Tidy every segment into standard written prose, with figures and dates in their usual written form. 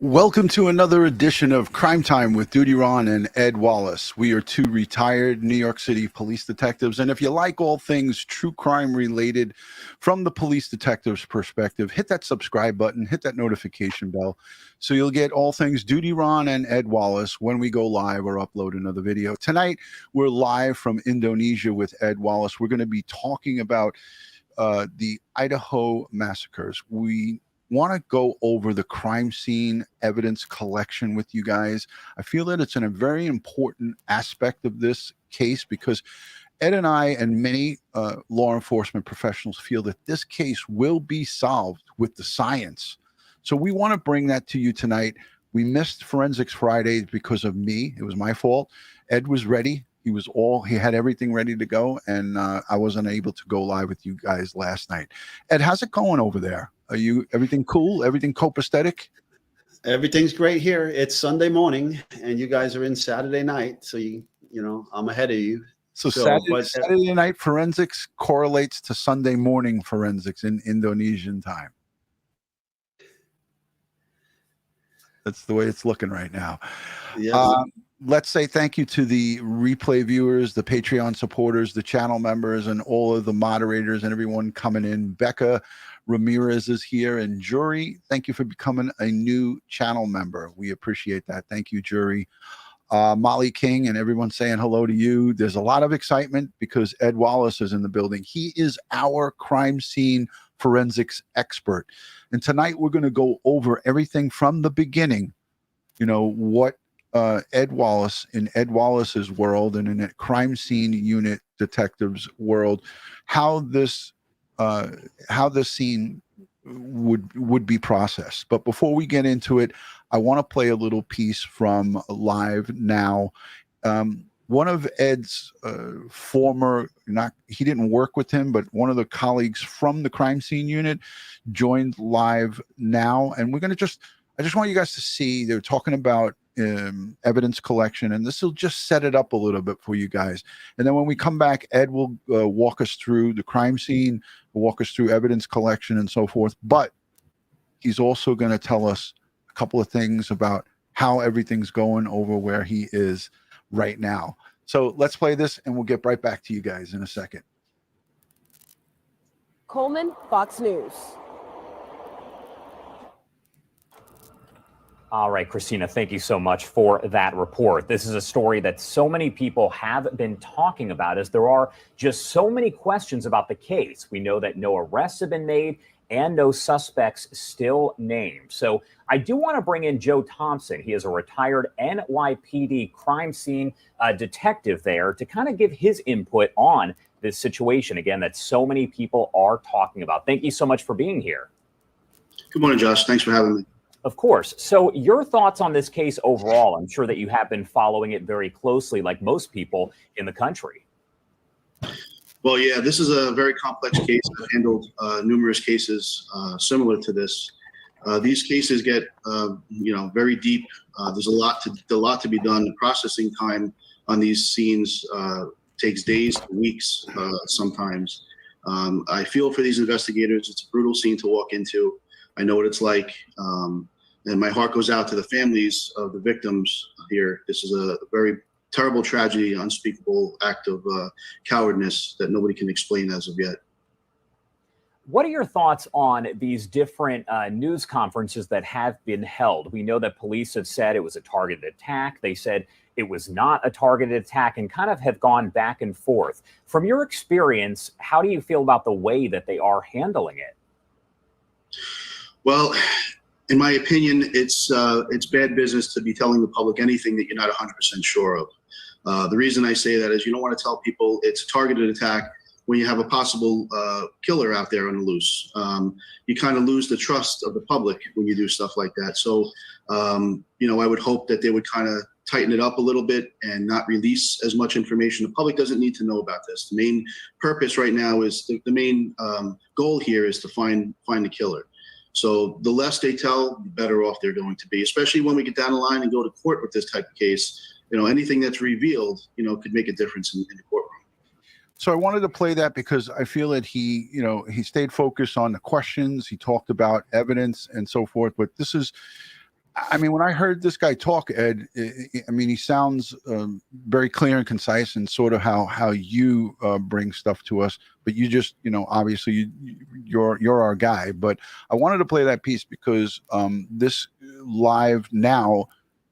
Welcome to another edition of Crime Time with DutyRon and Ed Wallace. We are two retired New York City police detectives, and if you like all things true crime related from the police detective's perspective, hit that subscribe button, hit that notification bell, so you'll get all things DutyRon and Ed Wallace when we go live or upload another video. Tonight, we're live from Indonesia with Ed Wallace. We're going to be talking about the Idaho massacres. We want to go over the crime scene evidence collection with you guys. I feel that it's a very important aspect of this case because Ed and I and many law enforcement professionals feel that this case will be solved with the science. So we want to bring that to you tonight. We missed Forensics Friday because of me. It was my fault. Ed was ready. He had everything ready to go, and I wasn't able to go live with you guys last night. Ed, how's it going over there? Everything cool? Everything copacetic? Everything's great here. It's Sunday morning, and you guys are in Saturday night, so I'm ahead of you. So Saturday night forensics correlates to Sunday morning forensics in Indonesian time. That's the way it's looking right now. Yes. Let's say thank you to the replay viewers, the Patreon supporters, the channel members, and all of the moderators and everyone coming in. Becca Ramirez is here, and Jury, thank you for becoming a new channel member. We appreciate that. Thank you, Jury. Molly King and everyone saying hello to you. There's a lot of excitement because Ed Wallace is in the building. He is our crime scene forensics expert. And tonight we're going to go over everything from the beginning, what Ed Wallace, in Ed Wallace's world and in a crime scene unit detective's world, how this scene would be processed. But before we get into it, I want to play a little piece from Live Now. One of Ed's he didn't work with him, but one of the colleagues from the crime scene unit joined Live Now. And I just want you guys to see, they're talking about evidence collection, and this will just set it up a little bit for you guys. And then when we come back, Ed will walk us through the crime scene, walk us through evidence collection and so forth. But he's also going to tell us a couple of things about how everything's going over where he is right now. So let's play this, and we'll get right back to you guys in a second. Coleman, Fox News. All right, Christina, thank you so much for that report. This is a story that so many people have been talking about, as there are just so many questions about the case. We know that no arrests have been made and no suspects still named. So I do want to bring in Joe Thompson. He is a retired NYPD crime scene detective there to kind of give his input on this situation, again, that so many people are talking about. Thank you so much for being here. Good morning, Josh. Thanks for having me. Of course. So your thoughts on this case overall? I'm sure that you have been following it very closely, like most people in the country. Well, yeah, this is a very complex case. I've handled numerous cases similar to this. These cases get, very deep. There's a lot to be done. The processing time on these scenes takes days to weeks sometimes. I feel for these investigators. It's a brutal scene to walk into. I know what it's like, and my heart goes out to the families of the victims here. This is a very terrible tragedy, unspeakable act of cowardness that nobody can explain as of yet. What are your thoughts on these different news conferences that have been held? We know that police have said it was a targeted attack. They said it was not a targeted attack, and kind of have gone back and forth. From your experience, how do you feel about the way that they are handling it? Well, in my opinion, it's bad business to be telling the public anything that you're not 100% sure of. The reason I say that is you don't want to tell people it's a targeted attack when you have a possible killer out there on the loose. You kind of lose the trust of the public when you do stuff like that. So, I would hope that they would kind of tighten it up a little bit and not release as much information. The public doesn't need to know about this. The main purpose right now is the main goal here is to find the killer. So the less they tell, the better off they're going to be, especially when we get down the line and go to court with this type of case. Anything that's revealed, could make a difference in the courtroom. So I wanted to play that because I feel that he stayed focused on the questions. He talked about evidence and so forth. But this is, I mean, when I heard this guy talk, Ed, I mean, he sounds very clear and concise, and sort of how you bring stuff to us. But you just, obviously you're our guy. But I wanted to play that piece because this live now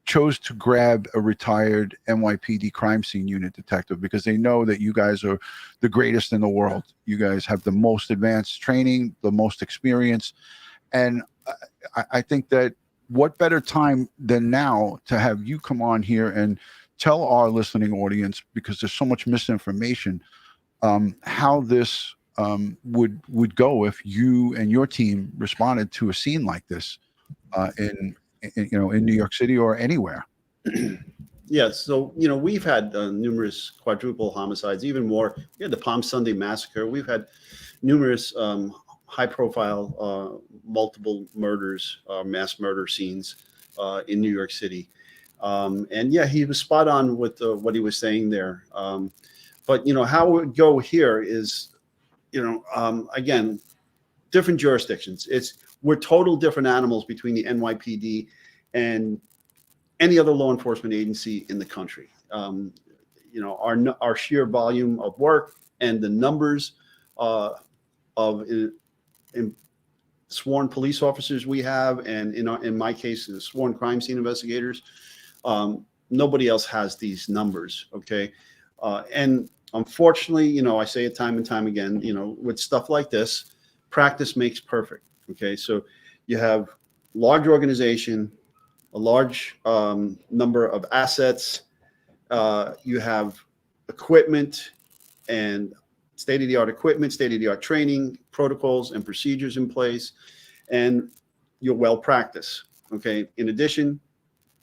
chose to grab a retired NYPD crime scene unit detective because they know that you guys are the greatest in the world. You guys have the most advanced training, the most experience, and I think that what better time than now to have you come on here and tell our listening audience, because there's so much misinformation, how this would go if you and your team responded to a scene like this in New York City or anywhere. Yeah, so we've had numerous quadruple homicides, even more. We had the Palm Sunday massacre. We've had numerous high-profile multiple murders, mass murder scenes in New York City. And yeah, he was spot on with what he was saying there. But how it would go here is, again, different jurisdictions. We're total different animals between the NYPD and any other law enforcement agency in the country. Our sheer volume of work and the numbers of sworn police officers we have, and in my case, the sworn crime scene investigators, nobody else has these numbers. Okay, and unfortunately, I say it time and time again, with stuff like this, practice makes perfect. Okay, so you have large organization, a large number of assets, you have equipment and state-of-the-art equipment, state-of-the-art training, protocols and procedures in place, and you're well practiced. Okay. In addition,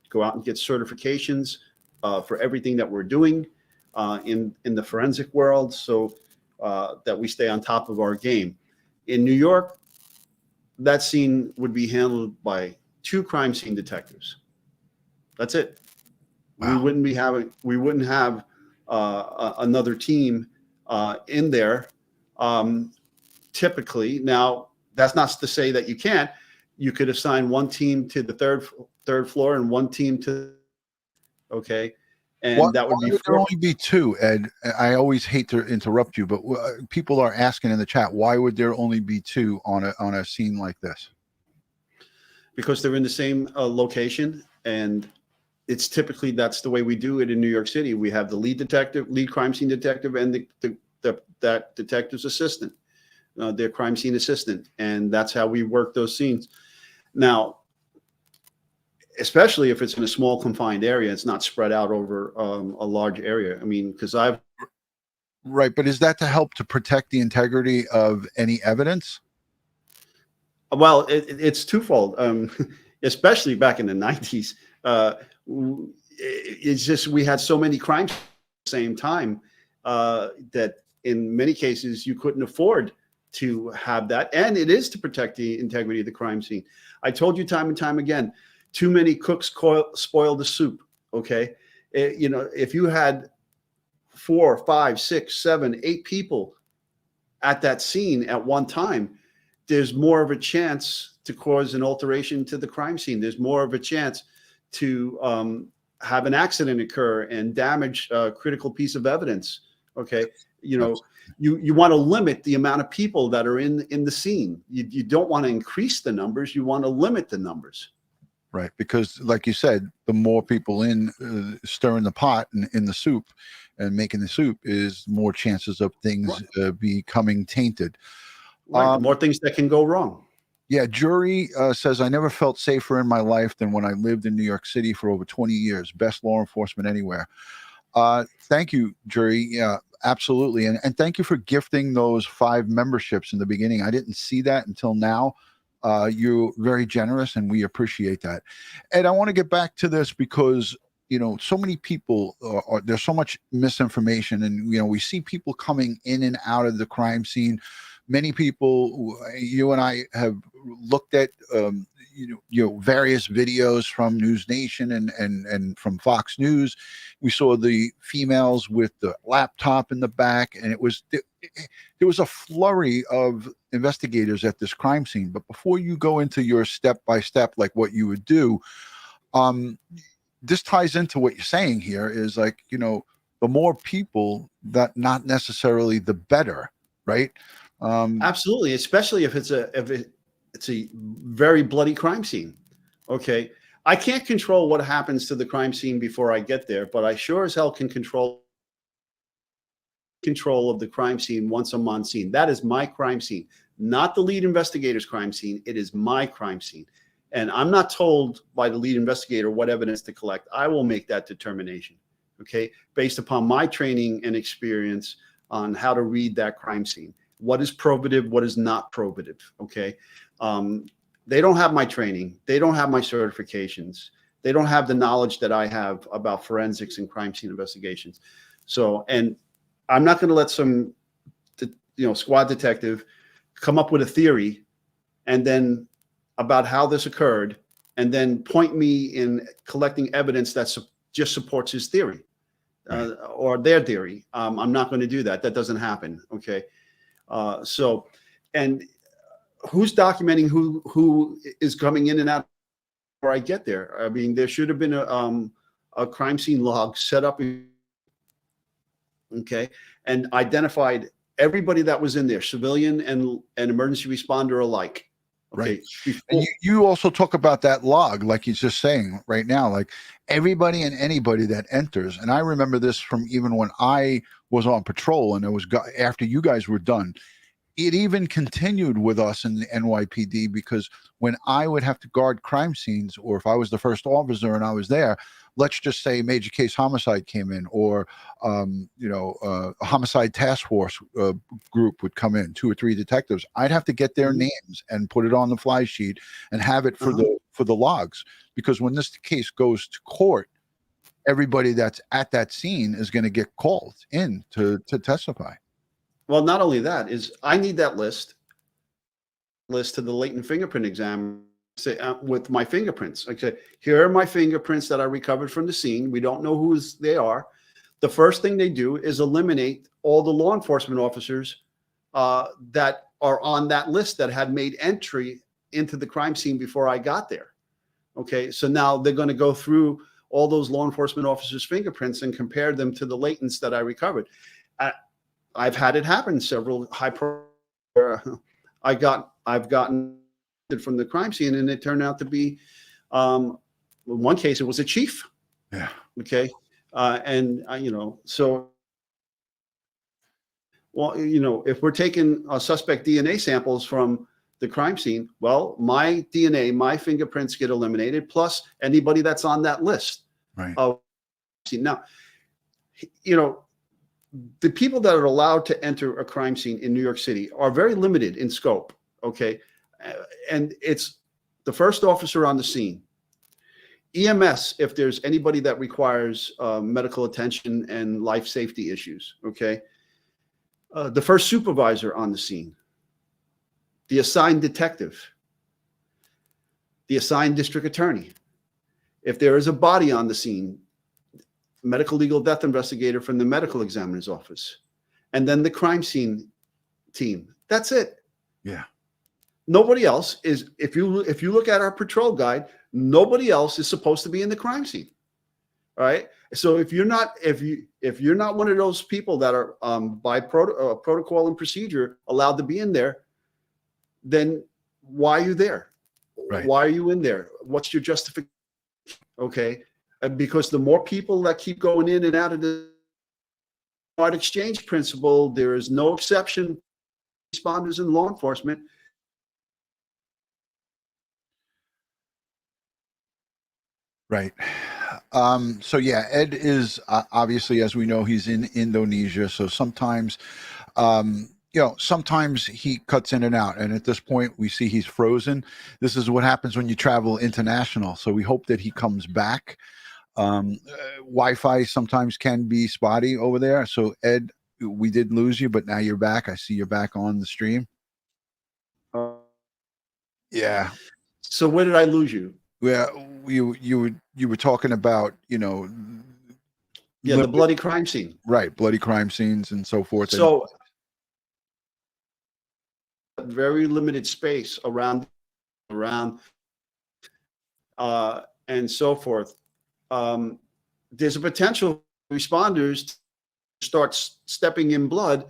go out and get certifications for everything that we're doing in the forensic world, so that we stay on top of our game. In New York, that scene would be handled by 2 crime scene detectives. That's it. Wow. We wouldn't have another team in there typically. Now, that's not to say that you can't. You could assign one team to the third floor and one team to, okay, and that would be. There only be 2, Ed? I always hate to interrupt you, but people are asking in the chat, why would there only be 2 on a scene like this? Because they're in the same location, and it's typically, that's the way we do it in New York City. We have the lead crime scene detective, and that detective's assistant, their crime scene assistant, and that's how we work those scenes. Now, especially if it's in a small confined area, it's not spread out over a large area. I mean, because Right, but is that to help to protect the integrity of any evidence? Well, it's twofold. Especially back in the 90s, it's just we had so many crimes at the same time that in many cases you couldn't afford to have that, and it is to protect the integrity of the crime scene. I told you time and time again, too many cooks spoil the soup. Okay, if you had 4, 5, 6, 7, 8 people at that scene at one time, there's more of a chance to cause an alteration to the crime scene. There's more of a chance to have an accident occur and damage a critical piece of evidence. Okay, you want to limit the amount of people that are in the scene. You don't want to increase the numbers. You want to limit the numbers. Right, because like you said, the more people stirring the pot in the soup and making the soup is more chances of things becoming tainted. Right, more things that can go wrong. Yeah, Jury says, I never felt safer in my life than when I lived in New York City for over 20 years. Best law enforcement anywhere. Thank you, Jury. Yeah, absolutely. And thank you for gifting those 5 memberships in the beginning. I didn't see that until now. You're very generous, and we appreciate that. Ed, I want to get back to this because, so many people there's so much misinformation, and, we see people coming in and out of the crime scene. Many people, you and I have looked at, various videos from News Nation and from Fox News. We saw the females with the laptop in the back, and there was a flurry of investigators at this crime scene. But before you go into your step-by-step, like what you would do, um, this ties into what you're saying here is like, you know, the more people that not necessarily the better, right? Absolutely, especially if it's a very bloody crime scene. Okay, I can't control what happens to the crime scene before I get there, but I sure as hell can control of the crime scene once I'm on scene. That is my crime scene, not the lead investigator's crime scene. It is my crime scene. And I'm not told by the lead investigator what evidence to collect. I will make that determination, okay, based upon my training and experience on how to read that crime scene. What is probative, what is not probative, okay? They don't have my training. They don't have my certifications. They don't have the knowledge that I have about forensics and crime scene investigations. So, and I'm not going to let some, squad detective come up with a theory and then about how this occurred and then point me in collecting evidence that just supports his theory or their theory. I'm not going to do that. That doesn't happen. Okay. So, and who's documenting who is coming in and out before I get there? I mean, there should have been a crime scene log set up, okay, and identified everybody that was in there, civilian and emergency responder alike. Okay. Right. And you also talk about that log, like he's just saying right now, like everybody and anybody that enters. And I remember this from even when I was on patrol and it was after you guys were done. It even continued with us in the NYPD because when I would have to guard crime scenes, or if I was the first officer and I was there, let's just say major case homicide came in, or a homicide task force group would come in, 2 or 3 detectives. I'd have to get their names and put it on the fly sheet and have it for the logs, because when this case goes to court, everybody that's at that scene is going to get called in to testify. Well, not only that is I need that list to the latent fingerprint exam with my fingerprints. Okay, here are my fingerprints that I recovered from the scene. We don't know whose they are. The first thing they do is eliminate all the law enforcement officers that are on that list that had made entry into the crime scene before I got there. Okay, so now they're going to go through all those law enforcement officers' fingerprints and compare them to the latents that I recovered. I've had it happen several I've gotten from the crime scene, and it turned out to be, in one case, it was a chief. Yeah. Okay. So, well, if we're taking suspect DNA samples from the crime scene, well, my DNA, my fingerprints get eliminated, plus anybody that's on that list. Right. Now, the people that are allowed to enter a crime scene in New York City are very limited in scope. Okay. And it's the first officer on the scene, EMS, if there's anybody that requires medical attention and life safety issues. Okay. The first supervisor on the scene, the assigned detective, the assigned district attorney. If there is a body on the scene, medical legal death investigator from the medical examiner's office, and then the crime scene team. That's it. Yeah. Nobody else is, if you look at our patrol guide, nobody else is supposed to be in the crime scene. All right. So if you're not one of those people that are by protocol and procedure allowed to be in there, then why are you there? Right. Why are you in there? What's your justification? Okay. Because the more people that keep going in and out of the part exchange principle, there is no exception. Responders and law enforcement. Right. So yeah, Ed is obviously, as we know, he's in Indonesia. So sometimes, sometimes he cuts in and out. And at this point, we see he's frozen. This is what happens when you travel international. So we hope that he comes back. Wi-Fi sometimes can be spotty over there. So Ed, we did lose you, but now you're back. I see you're back on the stream. Yeah. So where did I lose you? Well, you were talking about, the bloody crime scene. Right, bloody crime scenes and so forth. So very limited space around and so forth, there's a potential for responders to start stepping in blood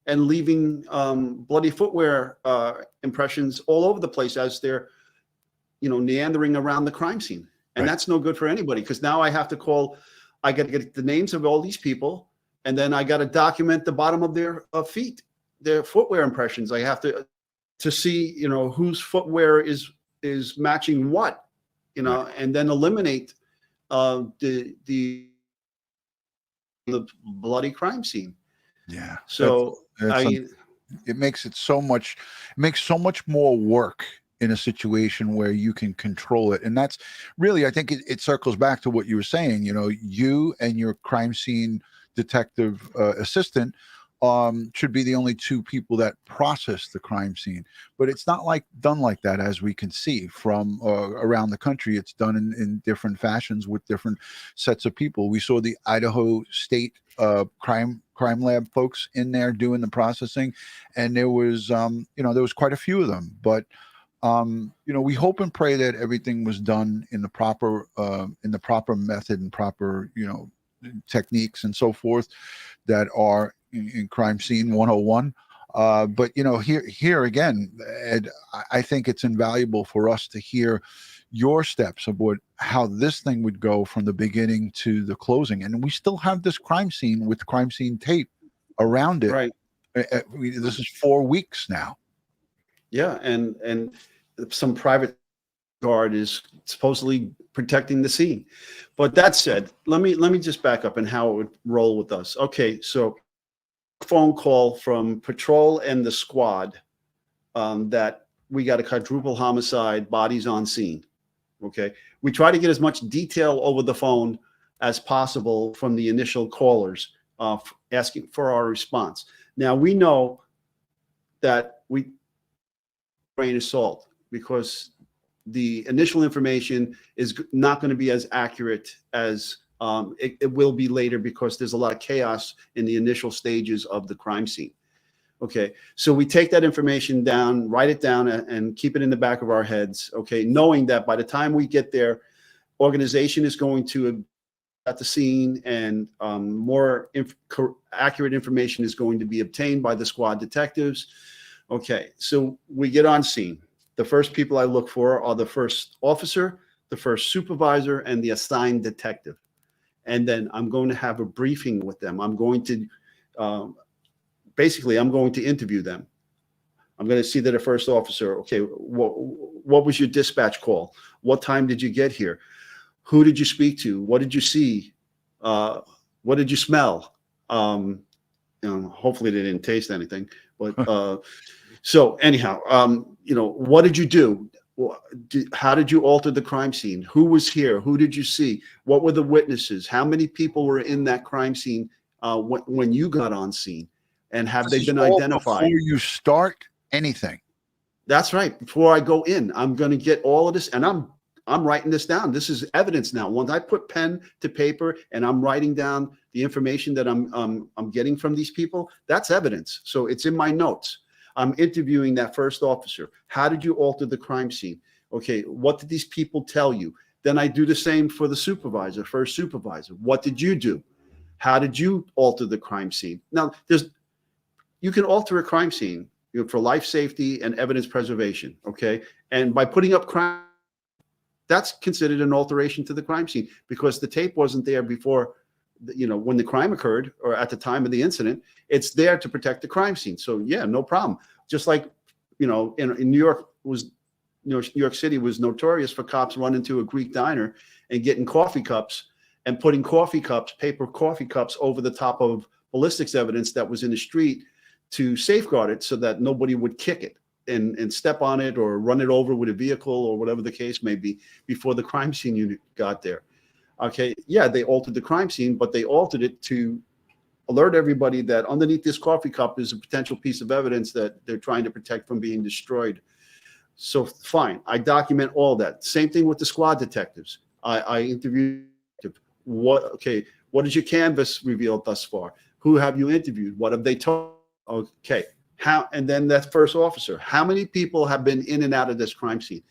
and leaving bloody footwear impressions all over the place as they're, meandering around the crime scene. And Right. that's no good for anybody, because now I got to get the names of all these people, and then I got to document the bottom of their feet, their footwear impressions. I have to see, whose footwear is matching what, Right. and then eliminate the bloody crime scene. Yeah. So It makes so much more work in a situation where you can control it. And that's really, I think it circles back to what you were saying. You and your crime scene detective assistant should be the only two people that process the crime scene. But it's not done like that, as we can see from around the country. It's done in different fashions with different sets of people. We saw the Idaho State crime lab folks in there doing the processing, and there was there was quite a few of them. But we hope and pray that everything was done in the proper method and proper techniques and so forth that are in crime scene 101. But here again, Ed, I think it's invaluable for us to hear your steps of how this thing would go from the beginning to the closing. And we still have this crime scene with crime scene tape around it. right. This is 4 weeks now. Yeah, and some private guard is supposedly protecting the scene. But that said, let me just back up and how it would roll with us. Okay, so phone call from patrol and the squad that we got a quadruple homicide, bodies on scene. Okay, we try to get as much detail over the phone as possible from the initial callers asking for our response. Now we know that we grain of salt, because the initial information is not going to be as accurate as it will be later, because there's a lot of chaos in the initial stages of the crime scene. Okay, so we take that information down, write it down, and keep it in the back of our heads. Okay, knowing that by the time we get there, organization is going to at the scene, and more accurate information is going to be obtained by the squad detectives. Okay, so we get on scene. The first people I look for are the first officer, the first supervisor, and the assigned detective. And then I'm going to have a briefing with them. I'm going to basically, I'm going to interview them. I'm going to see that the first officer, okay, what was your dispatch call? What time did you get here? Who did you speak to? What did you see? What did you smell? Hopefully they didn't taste anything. But so anyhow, what did you do? How did you alter the crime scene? Who was here? Who did you see? What were the witnesses? How many people were in that crime scene when you got on scene? And have they been identified? Before you start anything. That's right. Before I go in, I'm going to get all of this, and I'm writing this down. This is evidence now. Once I put pen to paper and I'm writing down the information that I'm getting from these people, that's evidence. So it's in my notes. I'm interviewing that first officer. How did you alter the crime scene? Okay, what did these people tell you? Then I do the same for the supervisor, first supervisor. What did you do? How did you alter the crime scene? Now, you can alter a crime scene for life safety and evidence preservation, okay? And by putting up crime, that's considered an alteration to the crime scene, because the tape wasn't there before, when the crime occurred or at the time of the incident. It's there to protect the crime scene. So yeah, no problem. Just like, in New York New York City was notorious for cops running to a Greek diner and getting coffee cups and putting paper coffee cups over the top of ballistics evidence that was in the street to safeguard it, so that nobody would kick it and step on it or run it over with a vehicle or whatever the case may be before the crime scene unit got there. Okay, yeah, they altered the crime scene, but they altered it to alert everybody that underneath this coffee cup is a potential piece of evidence that they're trying to protect from being destroyed. So fine, I document all that. Same thing with the squad detectives. I interviewed. What has your canvas revealed thus far? Who have you interviewed? What have they told? Okay, how? And then that first officer. How many people have been in and out of this crime scene?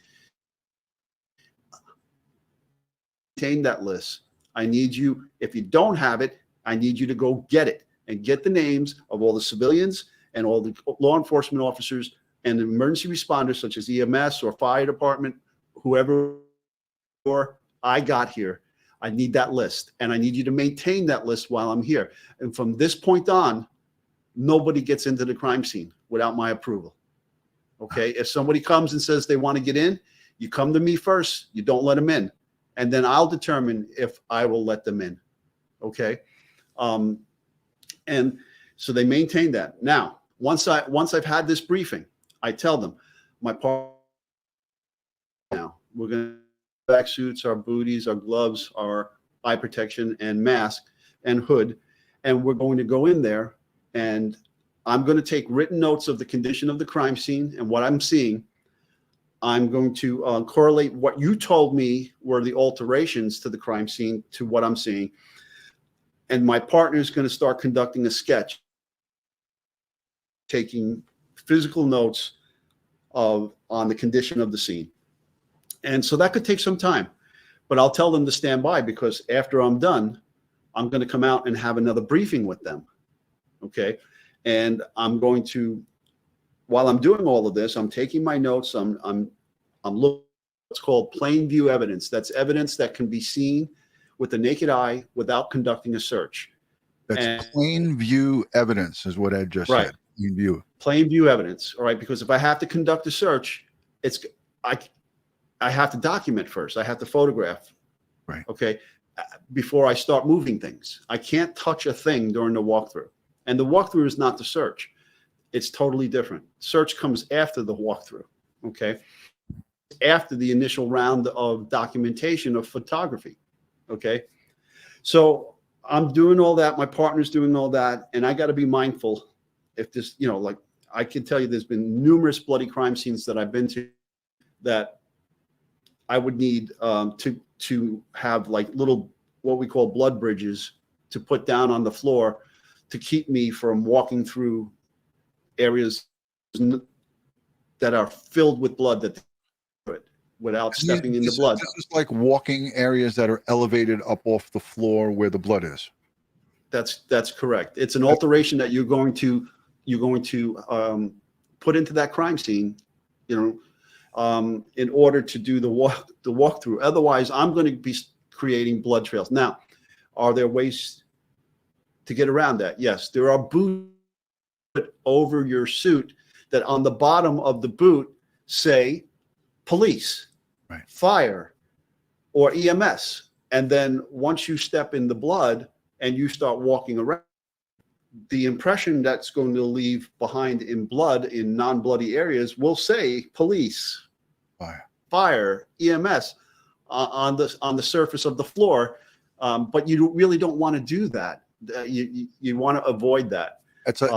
maintain that list. I need you, if you don't have it, I need you to go get it and get the names of all the civilians and all the law enforcement officers and the emergency responders such as EMS or fire department, whoever I got here. I need that list, and I need you to maintain that list while I'm here. And from this point on, nobody gets into the crime scene without my approval. Okay? If somebody comes and says they want to get in, you come to me first. You don't let them in. And then I'll determine if I will let them in. Okay? And so they maintain that. Now, once I've had this briefing, I tell them, my partner now, we're going to back suits, our booties, our gloves, our eye protection and mask and hood. And we're going to go in there and I'm going to take written notes of the condition of the crime scene and what I'm seeing. I'm going to correlate what you told me were the alterations to the crime scene to what I'm seeing. And my partner is going to start conducting a sketch, taking physical notes on the condition of the scene. And so that could take some time, but I'll tell them to stand by because after I'm done, I'm going to come out and have another briefing with them. Okay. And I'm going to, while I'm doing all of this, I'm taking my notes. I'm looking at what's called plain view evidence. That's evidence that can be seen with the naked eye without conducting a search. That's plain view evidence is what Ed just said. Plain view. Plain view evidence. All right. Because if I have to conduct a search, I have to document first. I have to photograph. Right. Okay. Before I start moving things, I can't touch a thing during the walkthrough. And the walkthrough is not the search. It's totally different. Search comes after the walkthrough. Okay. After the initial round of documentation of photography. Okay. So I'm doing all that. My partner's doing all that. And I got to be mindful if this, like I can tell you, there's been numerous bloody crime scenes that I've been to that I would need to have like little, what we call blood bridges to put down on the floor to keep me from walking through areas that are filled with blood without stepping in the blood. This is like walking areas that are elevated up off the floor where the blood is. That's correct. It's an alteration that you're going to put into that crime scene, in order to do the walkthrough. Otherwise, I'm going to be creating blood trails. Now, are there ways to get around that? Yes, there are boots over your suit that on the bottom of the boot say police, right, fire, or EMS. And then once you step in the blood and you start walking around, the impression that's going to leave behind in blood in non-bloody areas will say police, fire, EMS on the surface of the floor. But you really don't want to do that. You want to avoid that. That's a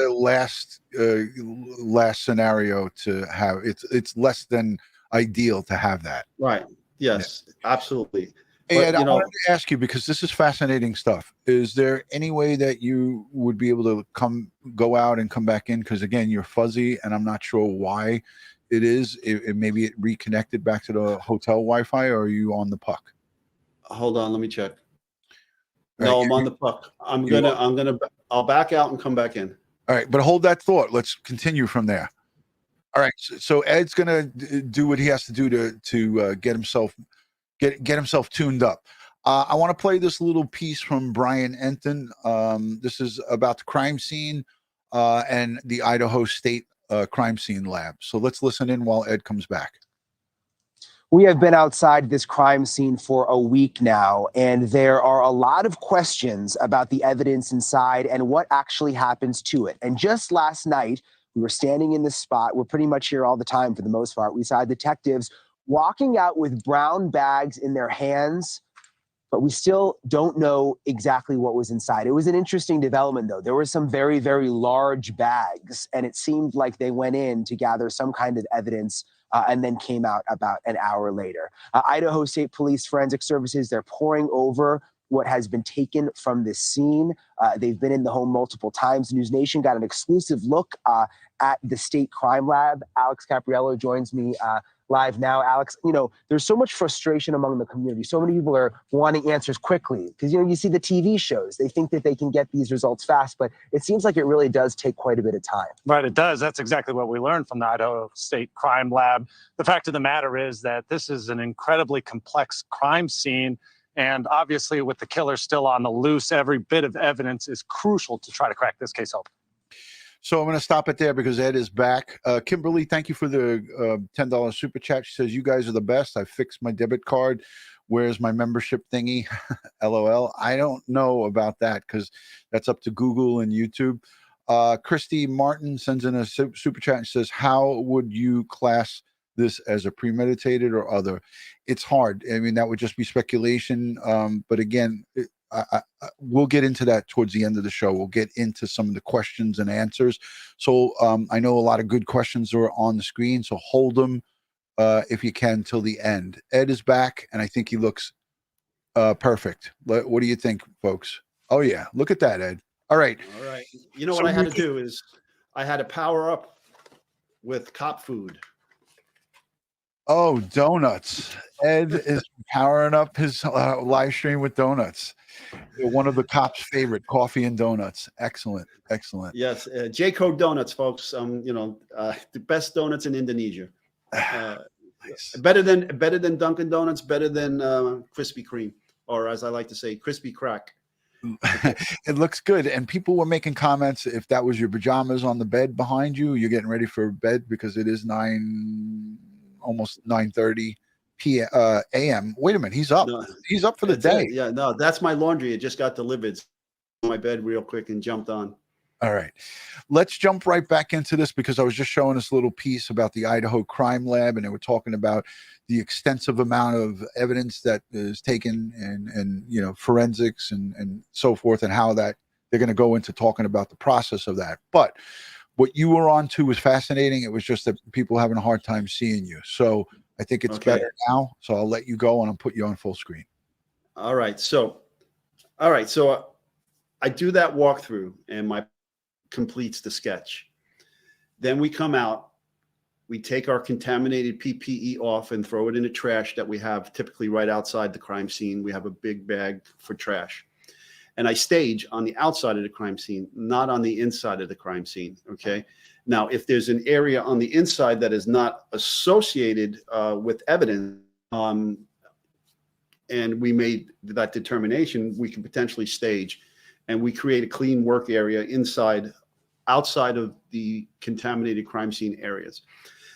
last scenario to have. It's less than ideal to have that. Right. Yes, yeah. Absolutely. And I wanted to ask you, because this is fascinating stuff. Is there any way that you would be able to go out and come back in? Because again, you're fuzzy, and I'm not sure why it is. Maybe it reconnected back to the hotel Wi-Fi, or are you on the puck? Hold on, let me check. Right. No, I'm on the puck. I'll back out and come back in. All right, but hold that thought. Let's continue from there. All right, so Ed's gonna do what he has to do to get himself tuned up. I want to play this little piece from Brian Entin. This is about the crime scene and the Idaho State Crime Scene Lab. So let's listen in while Ed comes back. We have been outside this crime scene for a week now, and there are a lot of questions about the evidence inside and what actually happens to it. And just last night, we were standing in this spot. We're pretty much here all the time for the most part. We saw detectives walking out with brown bags in their hands, but we still don't know exactly what was inside. It was an interesting development, though. There were some very, very large bags, and it seemed like they went in to gather some kind of evidence and then came out about an hour later. Idaho State Police Forensic Services, they're poring over what has been taken from this scene. They've been in the home multiple times. News Nation got an exclusive look at the state crime lab. Alex Capriello joins me live now, Alex. There's so much frustration among the community. So many people are wanting answers quickly because, you see the TV shows. They think that they can get these results fast, but it seems like it really does take quite a bit of time. Right, it does. That's exactly what we learned from the Idaho State Crime Lab. The fact of the matter is that this is an incredibly complex crime scene. And obviously, with the killer still on the loose, every bit of evidence is crucial to try to crack this case open. So I'm going to stop it there because Ed is back. Kimberly, thank you for the $10 super chat. She says, you guys are the best. I fixed my debit card. Where's my membership thingy? LOL. I don't know about that because that's up to Google and YouTube. Christy Martin sends in a super chat and says, how would you class this as a premeditated or other? It's hard. I mean, that would just be speculation. But again, we'll get into that towards the end of the show. We'll get into some of the questions and answers. So I know a lot of good questions are on the screen, so hold them if you can till the end. Ed is back, and I think he looks perfect. What do you think, folks? Oh, yeah. Look at that, Ed. All right. All right. You know what I had to do is I had to power up with cop food. Oh, donuts. Ed is powering up his live stream with donuts. One of the cops' favorite, coffee and donuts. Excellent. Excellent. Yes. J-Code Donuts, folks. The best donuts in Indonesia. Nice. Better than Dunkin' Donuts, better than Krispy Kreme, or as I like to say, Krispy Crack. It looks good. And people were making comments if that was your pajamas on the bed behind you, you're getting ready for bed because it is almost 9:30 a.m. Wait a minute, he's up. No, he's up for the day. Yeah, no, that's my laundry. It just got delivered. My bed real quick and jumped on. All right, let's jump right back into this because I was just showing this little piece about the Idaho Crime Lab, and they were talking about the extensive amount of evidence that is taken and forensics and so forth, and how that they're going to go into talking about the process of that. But what you were on to was fascinating. It was just that people having a hard time seeing you. So I think it's better now. So I'll let you go and I'll put you on full screen. All right. So I do that walkthrough and my completes the sketch. Then we come out, we take our contaminated PPE off and throw it in the trash that we have typically right outside the crime scene. We have a big bag for trash. And I stage on the outside of the crime scene, not on the inside of the crime scene, okay? Now, if there's an area on the inside that is not associated with evidence, and we made that determination, we can potentially stage, and we create a clean work area outside of the contaminated crime scene areas.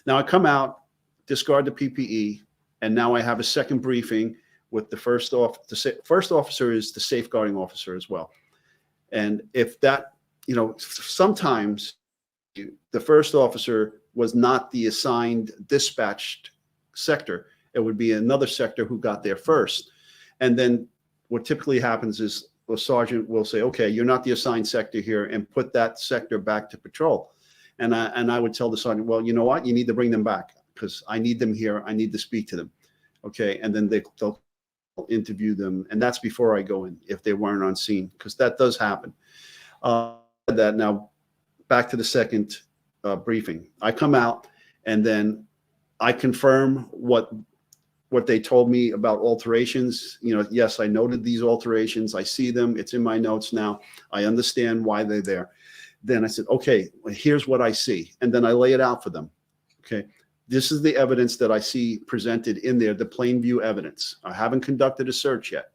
Now, I come out, discard the PPE, and now I have a second briefing with the first officer is the safeguarding officer as well. And if that, sometimes the first officer was not the assigned dispatched sector. It would be another sector who got there first. And then what typically happens is a sergeant will say, okay, you're not the assigned sector here, and put that sector back to patrol. And I would tell the sergeant, well, you know what? You need to bring them back because I need them here. I need to speak to them. Okay. And then they'll interview them, and that's before I go in if they weren't on scene, because that does happen. That now back to the second briefing. I come out and then I confirm what they told me about alterations. Yes, I noted these alterations. I see them. It's in my notes now. I understand why they're there. Then I said, okay, here's what I see, and then I lay it out for them. Okay. This is the evidence that I see presented in there, the plain view evidence. I haven't conducted a search yet,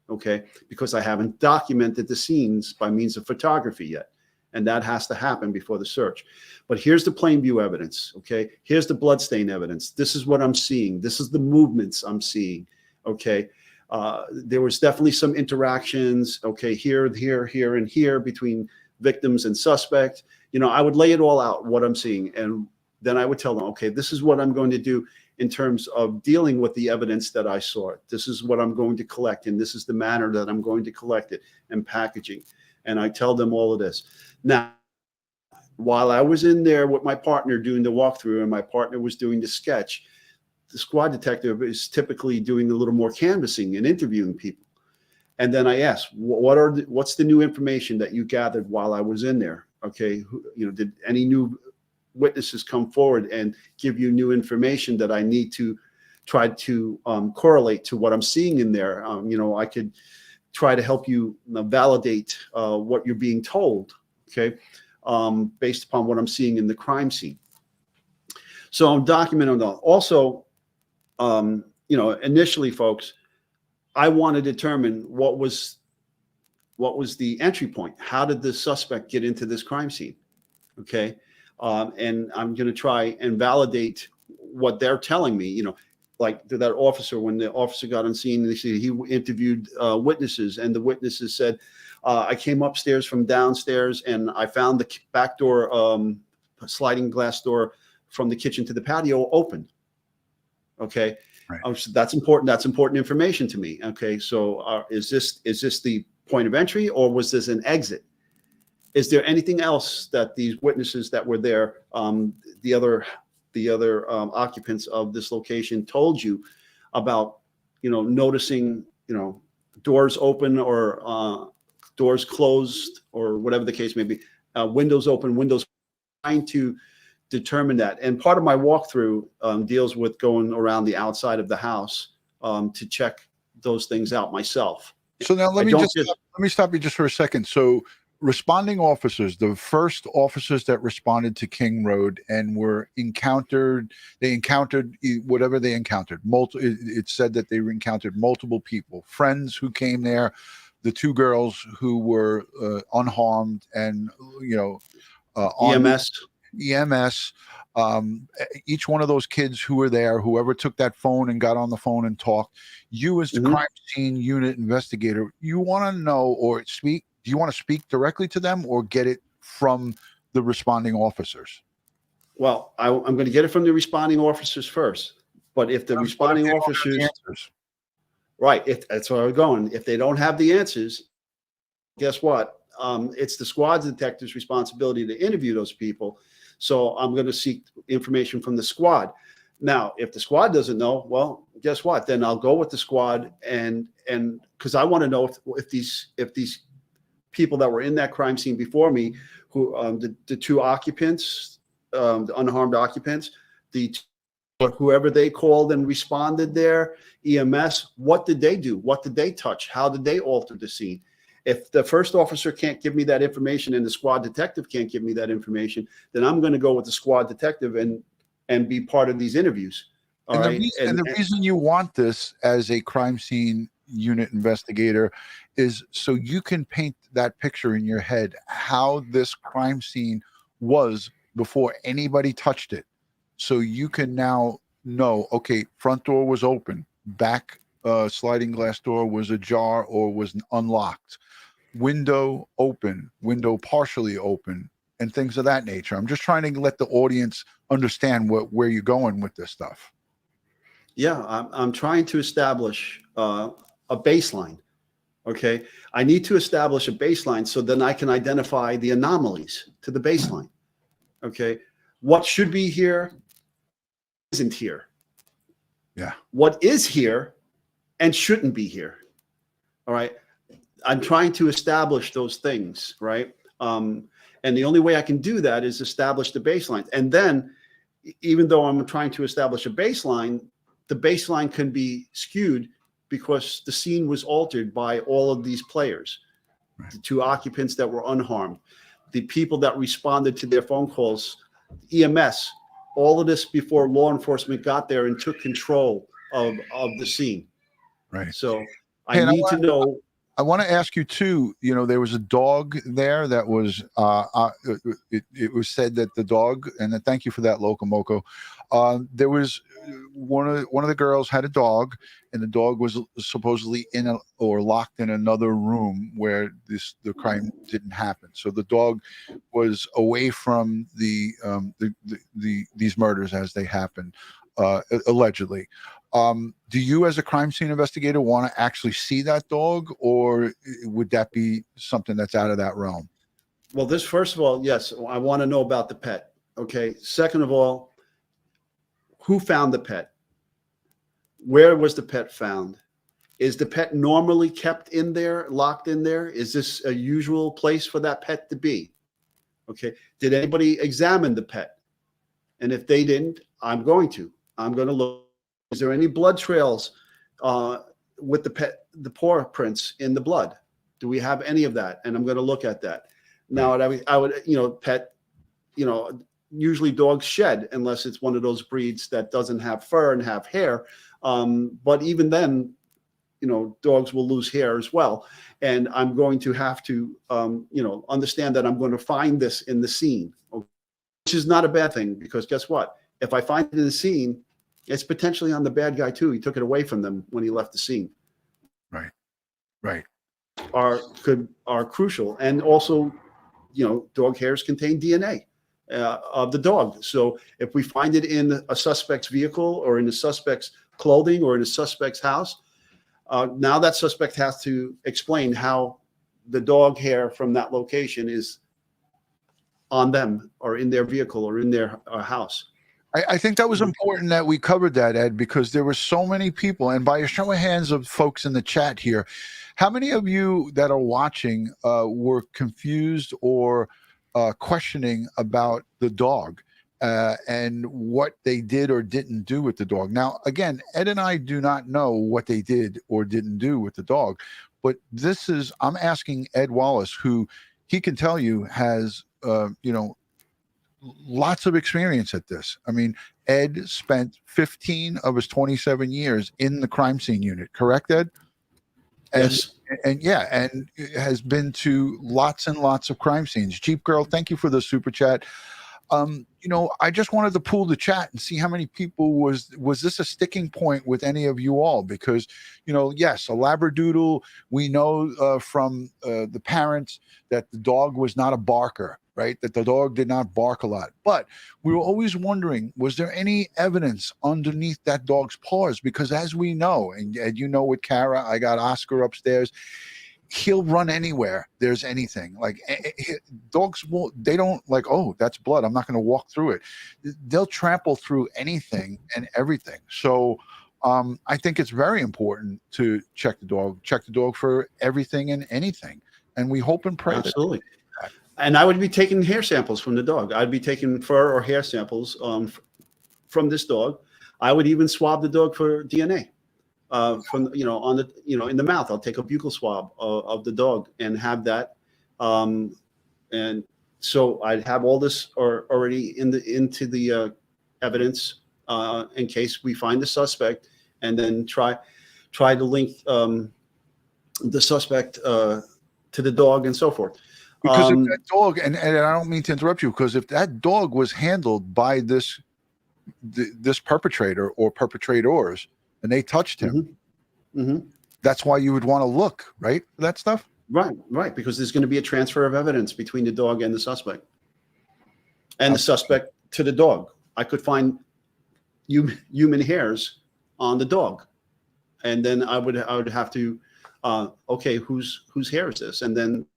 okay, because I haven't documented the scenes by means of photography yet. And that has to happen before the search. But here's the plain view evidence, okay? Here's the bloodstain evidence. This is what I'm seeing. This is the movements I'm seeing, okay? There was definitely some interactions, okay, here, and here between victims and suspect. I would lay it all out, what I'm seeing, and then I would tell them, okay, this is what I'm going to do in terms of dealing with the evidence that I saw. This is what I'm going to collect, and this is the manner that I'm going to collect it, and packaging. And I tell them all of this. Now, while I was in there with my partner doing the walkthrough and my partner was doing the sketch, the squad detective is typically doing a little more canvassing and interviewing people. And then I asked, what's the new information that you gathered while I was in there? Okay, did any new witnesses come forward and give you new information that I need to try to correlate to what I'm seeing in there. I could try to help you validate what you're being told, okay, based upon what I'm seeing in the crime scene. So I'm documenting that. Also, initially, folks, I want to determine what was the entry point. How did the suspect get into this crime scene? Okay. And I'm going to try and validate what they're telling me, like that officer, when the officer got on scene, he interviewed witnesses, and the witnesses said, I came upstairs from downstairs and I found the back door, sliding glass door from the kitchen to the patio open. Okay. Right. That's important. That's important information to me. Okay. So is this the point of entry, or was this an exit? Is there anything else that these witnesses that were there, the other occupants of this location told you about, noticing, doors open or doors closed, or whatever the case may be, windows open, windows, trying to determine that. And part of my walkthrough deals with going around the outside of the house to check those things out myself. So now let me stop you just for a second. So responding officers, the first officers that responded to King Road and they encountered whatever they encountered. It said that they encountered multiple people, friends who came there, the two girls who were unharmed, and EMS. Each one of those kids who were there, whoever took that phone and got on the phone and talked, you as the crime scene unit investigator, you want to know or speak. Do you want to speak directly to them or get it from the responding officers? Well, I'm going to get it from the responding officers first. But if the responding officers, right, that's where we're going. If they don't have the answers, guess what? It's the squad detective's responsibility to interview those people. So I'm going to seek information from the squad. Now, if the squad doesn't know, well, guess what? Then I'll go with the squad, and because I want to know if these people that were in that crime scene before me, who the two occupants, the unharmed occupants, whoever they called and responded there, EMS, what did they do? What did they touch? How did they alter the scene? If the first officer can't give me that information and the squad detective can't give me that information, then I'm going to go with the squad detective and be part of these interviews. The reason you want this as a crime scene unit investigator is so you can paint that picture in your head how this crime scene was before anybody touched it. So you can now know, okay, front door was open, back sliding glass door was ajar or was unlocked, window open, window partially open, and things of that nature. I'm just trying to let the audience understand where you're going with this stuff. Yeah, I'm trying to establish a baseline. Okay, I need to establish a baseline so then I can identify the anomalies to the baseline. Okay, what should be here isn't here. Yeah. What is here and shouldn't be here. All right. I'm trying to establish those things, right? And the only way I can do that is establish the baseline. And then, even though I'm trying to establish a baseline, the baseline can be skewed because the scene was altered by all of these players, right. The two occupants that were unharmed, the people that responded to their phone calls, EMS, all of this before law enforcement got there and took control of the scene. Right. So I need to know. I want to ask you too, there was a dog there that was, it was said that the dog, and thank you for that, Loco Moco. There was one of the girls had a dog, and the dog was supposedly or locked in another room where the crime didn't happen. So the dog was away from these murders as they happened, allegedly. Do you, as a crime scene investigator, want to actually see that dog, or would that be something that's out of that realm? Well, first of all, yes, I want to know about the pet. Okay. Second of all, who found the pet? Where was the pet found? Is the pet normally kept in there, locked in there? Is this a usual place for that pet to be? Okay. Did anybody examine the pet? And if they didn't, I'm going to look. Is there any blood trails with the paw prints in the blood? Do we have any of that? And I'm going to look at that. Now, I would, usually dogs shed unless it's one of those breeds that doesn't have fur and have hair. But even then, dogs will lose hair as well. And I'm going to have to, understand that I'm going to find this in the scene, which is not a bad thing, because guess what? If I find it in the scene, it's potentially on the bad guy too. He took it away from them when he left the scene. Right. Are crucial. And also, dog hairs contain DNA of the dog. So if we find it in a suspect's vehicle or in the suspect's clothing or in a suspect's house, now that suspect has to explain how the dog hair from that location is on them or in their vehicle or in their house. I think that was important that we covered that, Ed, because there were so many people, and by a show of hands of folks in the chat here, how many of you that are watching were confused or questioning about the dog and what they did or didn't do with the dog? Now, again, Ed and I do not know what they did or didn't do with the dog, but I'm asking Ed Wallace, who he can tell you has, lots of experience at this. I mean, Ed spent 15 of his 27 years in the crime scene unit, correct, Ed? Yes. And has been to lots and lots of crime scenes. Jeep Girl, thank you for the super chat. I just wanted to pool the chat and see how many people was this a sticking point with any of you all? Because, yes, a Labradoodle, we know from the parents that the dog was not a barker, right? That the dog did not bark a lot. But we were always wondering, was there any evidence underneath that dog's paws? Because as we know, and with Kara, I got Oscar upstairs, he'll run anywhere there's anything. Like dogs they don't like, oh, that's blood, I'm not going to walk through it. They'll trample through anything and everything. So I think it's very important to check the dog for everything and anything, and we hope and pray. Absolutely. And I would be taking hair samples from the dog. I'd be taking fur or hair samples from this dog. I would even swab the dog for DNA. From in the mouth, I'll take a buccal swab of the dog and have that, and so I'd have all this already into the evidence in case we find the suspect, and then try to link the suspect to the dog and so forth. Because if that dog, and I don't mean to interrupt you, because if that dog was handled by this perpetrator or perpetrators, and they touched him, that's why you would want to look, right, for that stuff? Right, because there's going to be a transfer of evidence between the dog and the suspect. And the suspect to the dog. I could find human hairs on the dog. And then I would have to, okay, whose hair is this? And then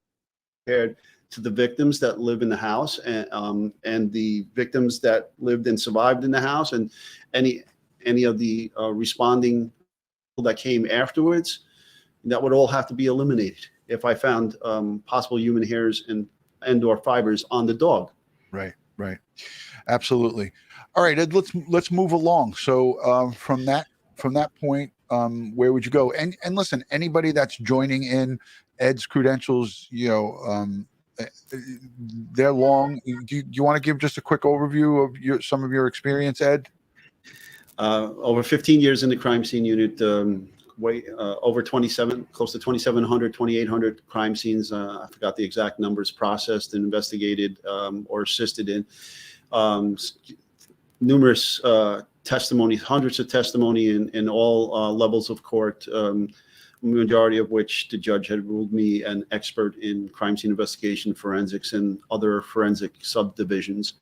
compared to the victims that live in the house and the victims that lived and survived in the house, and any of the responding people that came afterwards, that would all have to be eliminated if I found possible human hairs and or fibers on the dog. Right. Absolutely. All right, Ed, let's move along. So from that point, where would you go? And listen, anybody that's joining in, Ed's credentials, they're long. Do you want to give just a quick overview of some of your experience, Ed? Over 15 years in the crime scene unit, over 27, close to 2,700, 2,800 crime scenes. I forgot the exact numbers, processed and investigated or assisted in. Numerous testimonies, hundreds of testimony in all levels of court, majority of which the judge had ruled me an expert in crime scene investigation, forensics, and other forensic subdivisions.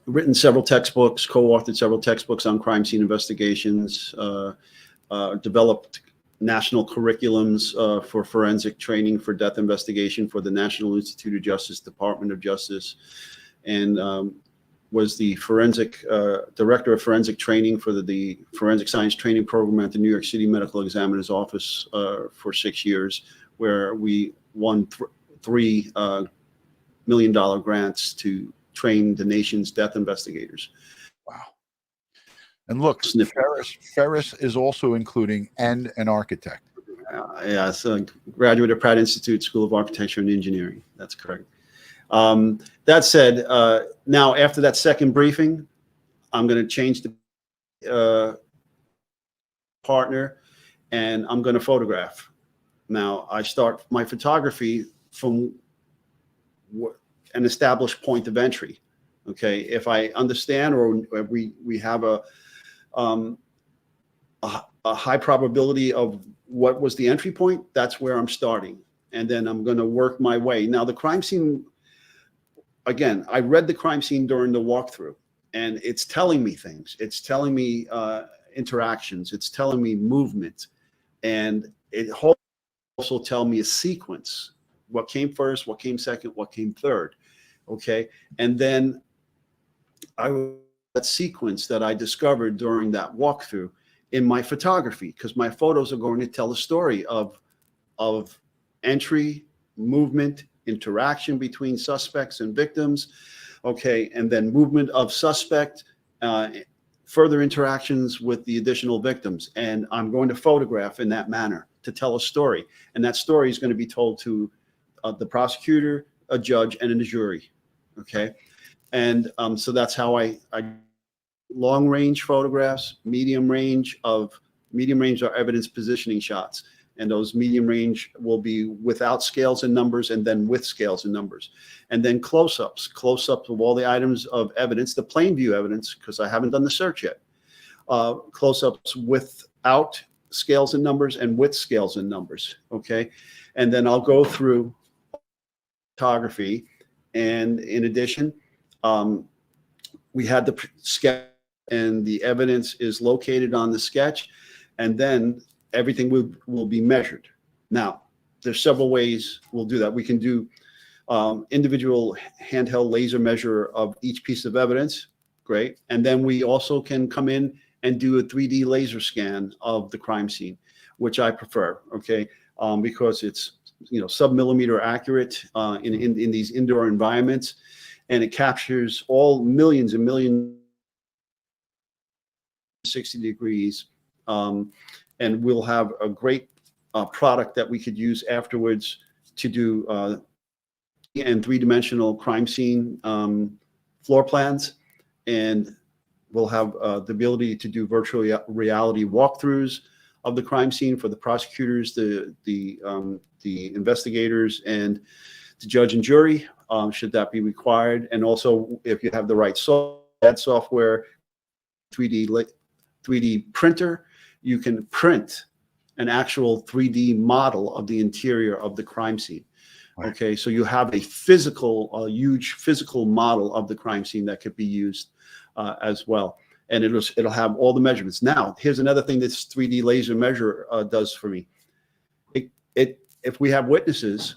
Written several textbooks, co-authored several textbooks on crime scene investigations, developed national curriculums for forensic training for death investigation for the National Institute of Justice, Department of Justice, and was the forensic director of forensic training for the forensic science training program at the New York City Medical Examiner's Office for 6 years, where we won three million grants to train the nation's death investigators. Wow. And look, Ferris is also including and an architect. Yeah, so graduate of Pratt Institute School of Architecture and Engineering. That's correct. That said, now after that second briefing, I'm going to change the partner, and I'm going to photograph. Now I start my photography from an established point of entry. Okay, if I understand, or we have a high probability of what was the entry point, that's where I'm starting, and then I'm going to work my way. Now the crime scene, again, I read the crime scene during the walkthrough, and it's telling me things. It's telling me interactions. It's telling me movement, and it also tell me a sequence. What came first? What came second? What came third? Okay, and then that sequence that I discovered during that walkthrough in my photography, because my photos are going to tell a story of entry, movement, interaction between suspects and victims, okay, and then movement of suspect, further interactions with the additional victims. And I'm going to photograph in that manner to tell a story. And that story is going to be told to the prosecutor, a judge, and a jury, okay? And so that's how I long range photographs, medium range are evidence positioning shots. And those medium range will be without scales and numbers, and then with scales and numbers. And then close-ups of all the items of evidence, the plain view evidence, because I haven't done the search yet. Close-ups without scales and numbers and with scales and numbers, okay? And then I'll go through photography. And in addition, we had the sketch, and the evidence is located on the sketch, and then everything will be measured. Now, there's several ways we'll do that. We can do individual handheld laser measure of each piece of evidence, great. And then we also can come in and do a 3D laser scan of the crime scene, which I prefer, okay, because it's sub-millimeter accurate in these indoor environments, and it captures all millions and millions 60 degrees, and we'll have a great product that we could use afterwards to do and three-dimensional crime scene floor plans, and we'll have the ability to do virtual reality walkthroughs of the crime scene for the prosecutors, the investigators, and the judge and jury, should that be required. And also, if you have the right software, 3D printer, you can print an actual 3D model of the interior of the crime scene. Right. Okay, so you have a huge physical model of the crime scene that could be used as well, and it'll have all the measurements. Now, here's another thing this 3D laser measure does for me. If we have witnesses,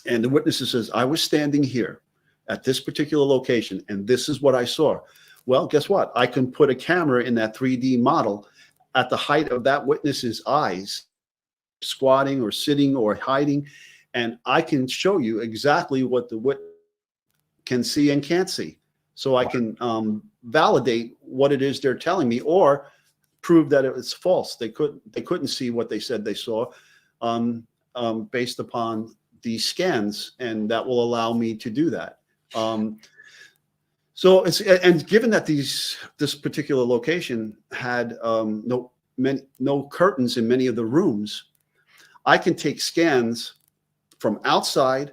and the witness says, I was standing here at this particular location, and this is what I saw. Well, guess what? I can put a camera in that 3D model at the height of that witness's eyes, squatting or sitting or hiding, and I can show you exactly what the witness can see and can't see. So I can validate what it is they're telling me, or prove that it's false. They couldn't see what they said they saw, based upon the scans, and that will allow me to do that. So it's, and given that this particular location had no curtains in many of the rooms, I can take scans from outside,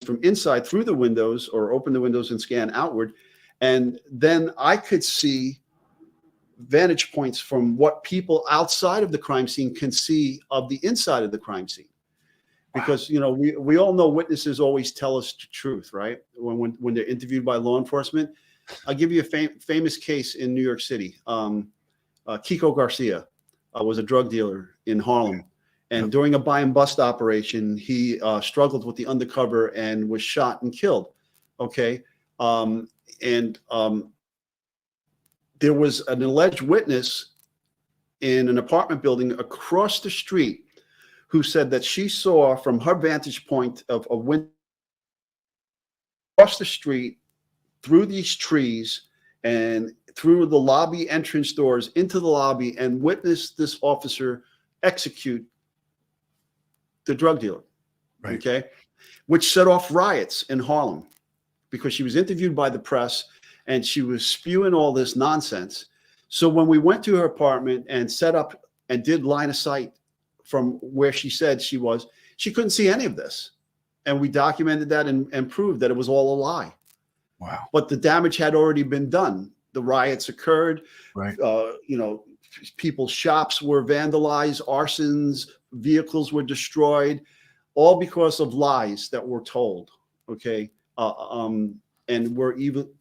from inside through the windows, or open the windows and scan outward, and then I could see vantage points from what people outside of the crime scene can see of the inside of the crime scene. Because we all know witnesses always tell us the truth, right? When they're interviewed by law enforcement. I'll give you a famous case in New York City. Kiko Garcia was a drug dealer in Harlem, and during a buy and bust operation, he struggled with the undercover and was shot and killed. Okay, there was an alleged witness in an apartment building across the street who said that she saw from her vantage point of a window across the street, through these trees, and through the lobby entrance doors into the lobby, and witnessed this officer execute the drug dealer. Right. Okay, which set off riots in Harlem because she was interviewed by the press and she was spewing all this nonsense. So when we went to her apartment and set up and did line of sight from where she said she was, she couldn't see any of this. And we documented that and proved that it was all a lie. Wow. But the damage had already been done. The riots occurred. Right. People's shops were vandalized, arsons, vehicles were destroyed, all because of lies that were told. Okay. And were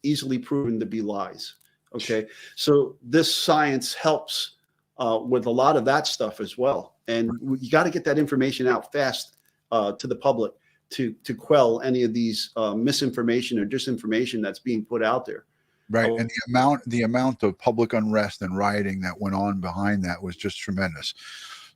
easily proven to be lies. Okay. So this science helps with a lot of that stuff as well. And you got to get that information out fast to the public to quell any of these misinformation or disinformation that's being put out there. Right. And the amount of public unrest and rioting that went on behind that was just tremendous.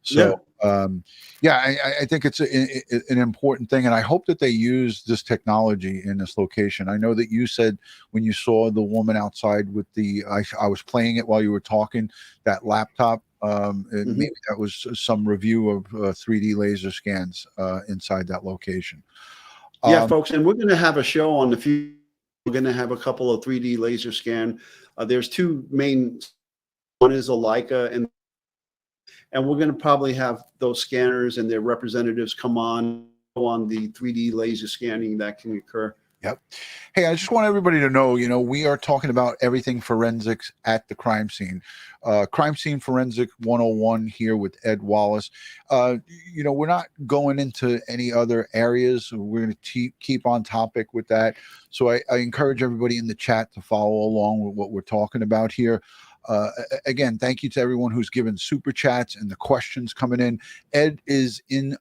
So, I think it's an important thing. And I hope that they use this technology in this location. I know that you said when you saw the woman outside with I was playing it while you were talking, that laptop, maybe that was some review of 3D laser scans inside that location. Yeah, folks. And we're going to have a show on the future. We're going to have a couple of 3D laser scan. There's two main. One is a Leica, and we're going to probably have those scanners and their representatives come on the 3D laser scanning that can occur. Yep. Hey, I just want everybody to know, we are talking about everything forensics at the crime scene. Crime Scene Forensic 101 here with Ed Wallace. We're not going into any other areas. We're going to keep on topic with that. So I encourage everybody in the chat to follow along with what we're talking about here. Again, thank you to everyone who's given super chats and the questions coming in. Ed is in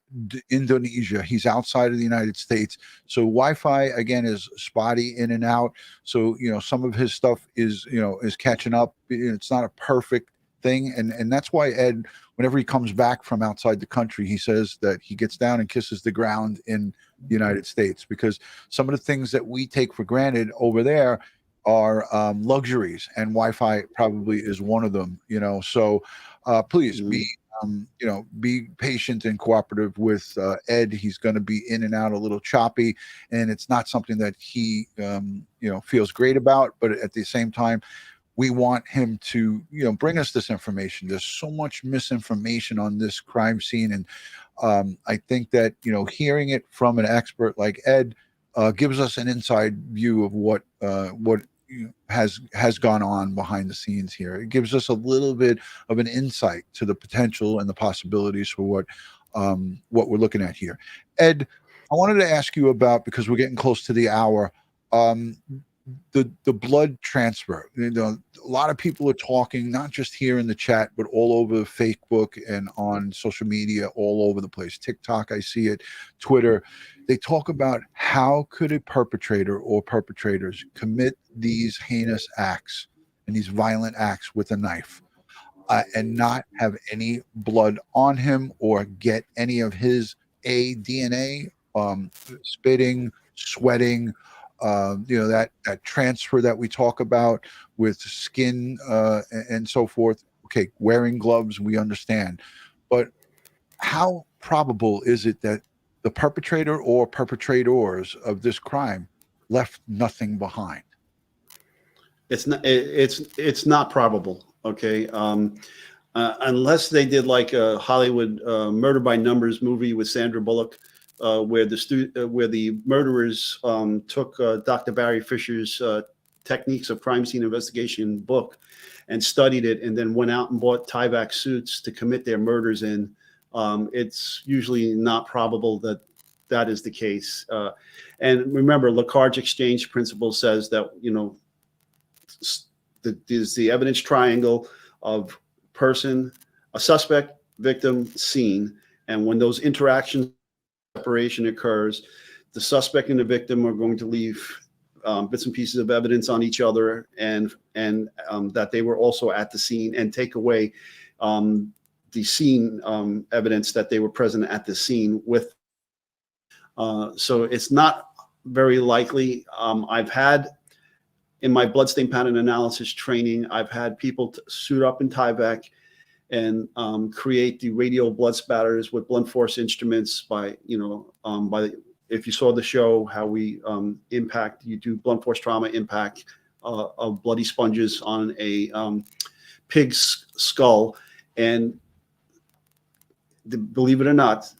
Indonesia. He's outside of the United States. So Wi-Fi, again, is spotty in and out. So, some of his stuff is catching up. It's not a perfect thing. And that's why Ed, whenever he comes back from outside the country, he says that he gets down and kisses the ground in the United States, because some of the things that we take for granted over there are luxuries, and Wi-Fi probably is one of them. So please be patient and cooperative with Ed. He's going to be in and out a little choppy, and it's not something that he feels great about, but at the same time, we want him to bring us this information. There's so much misinformation on this crime scene, and I think that hearing it from an expert like Ed gives us an inside view of what has gone on behind the scenes here. It gives us a little bit of an insight to the potential and the possibilities for what we're looking at here. Ed, I wanted to ask you about, because we're getting close to the hour, the blood transfer. A lot of people are talking, not just here in the chat, but all over Facebook and on social media, all over the place. TikTok, I see it, Twitter. They talk about how could a perpetrator or perpetrators commit these heinous acts and these violent acts with a knife and not have any blood on him or get any of his DNA, spitting, sweating, that transfer that we talk about with skin and so forth. Okay, wearing gloves, we understand. But how probable is it that the perpetrator or perpetrators of this crime left nothing behind? It's not probable. Okay. Unless they did like a Hollywood Murder by Numbers movie with Sandra Bullock, where the murderers took Dr. Barry Fisher's Techniques of Crime Scene Investigation book and studied it, and then went out and bought Tyvac suits to commit their murders in. It's usually not probable that that is the case. And remember, Locard's exchange principle says that, there's the evidence triangle of person, a suspect, victim, scene. And when those interactions, separation occurs, the suspect and the victim are going to leave bits and pieces of evidence on each other, and that they were also at the scene, and take away the scene evidence that they were present at the scene with. So it's not very likely. I've had, in my bloodstain pattern analysis training, I've had people suit up in Tyvac and create the radial blood spatters with blunt force instruments by, if you saw the show, how we you do blunt force trauma impact of bloody sponges on a pig's skull. And believe it or not,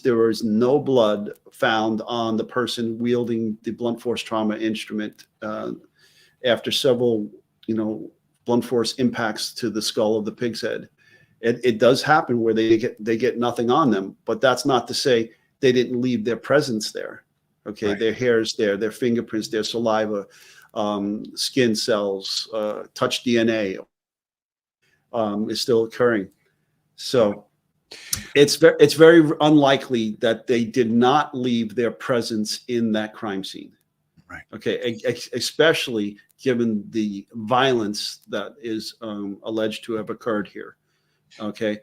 there was no blood found on the person wielding the blunt force trauma instrument after several, blunt force impacts to the skull of the pig's head. It does happen where they get nothing on them, but that's not to say they didn't leave their presence there. Okay, right. Their hairs there, their fingerprints, their saliva, skin cells, touch DNA is still occurring. So it's very unlikely that they did not leave their presence in that crime scene. Right. Okay, especially given the violence that is alleged to have occurred here. Okay,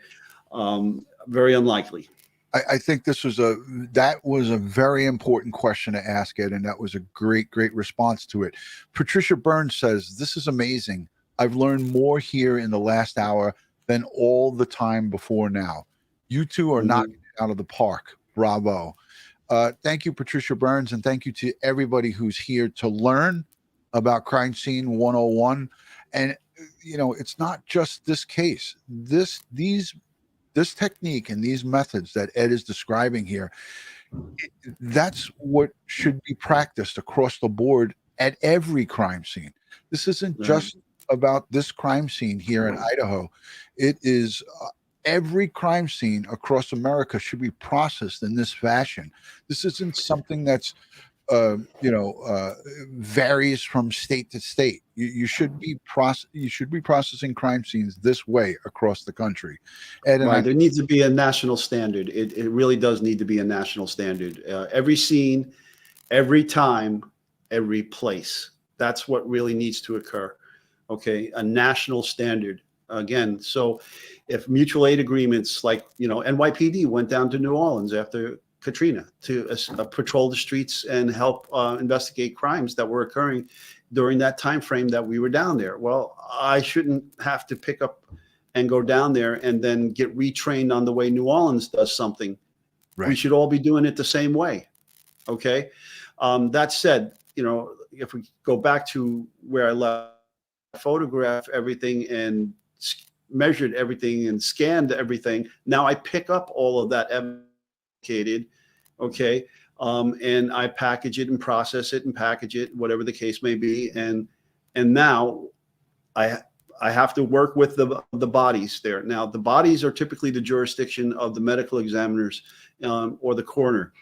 very unlikely. I think that was a very important question to ask, Ed, and that was a great response to it. Patricia Burns says, "This is amazing. I've learned more here in the last hour than all the time before now. You two are knocking it out of the park. Bravo." Thank you, Patricia Burns, and thank you to everybody who's here to learn about Crime Scene 101. And it's not just this case. This technique and these methods that Ed is describing here, that's what should be practiced across the board at every crime scene. This isn't just about this crime scene here in Idaho. It is every crime scene across America should be processed in this fashion. This isn't something that's varies from state to state. You should be processing crime scenes this way across the country. Ed, right. There needs to be a national standard. It really does need to be a national standard. Every scene, every time, every place. That's what really needs to occur. Okay, a national standard. Again, so if mutual aid agreements like, NYPD went down to New Orleans after Katrina to patrol the streets and help investigate crimes that were occurring during that time frame that we were down there. Well, I shouldn't have to pick up and go down there and then get retrained on the way New Orleans does something. Right. We should all be doing it the same way. Okay. That said, if we go back to where I left, photographed everything and measured everything and scanned everything. Now I pick up all of that evidence, okay, and I package it and process it and package it, whatever the case may be, and now I have to work with the bodies there. Now the bodies are typically the jurisdiction of the medical examiners or the coroner.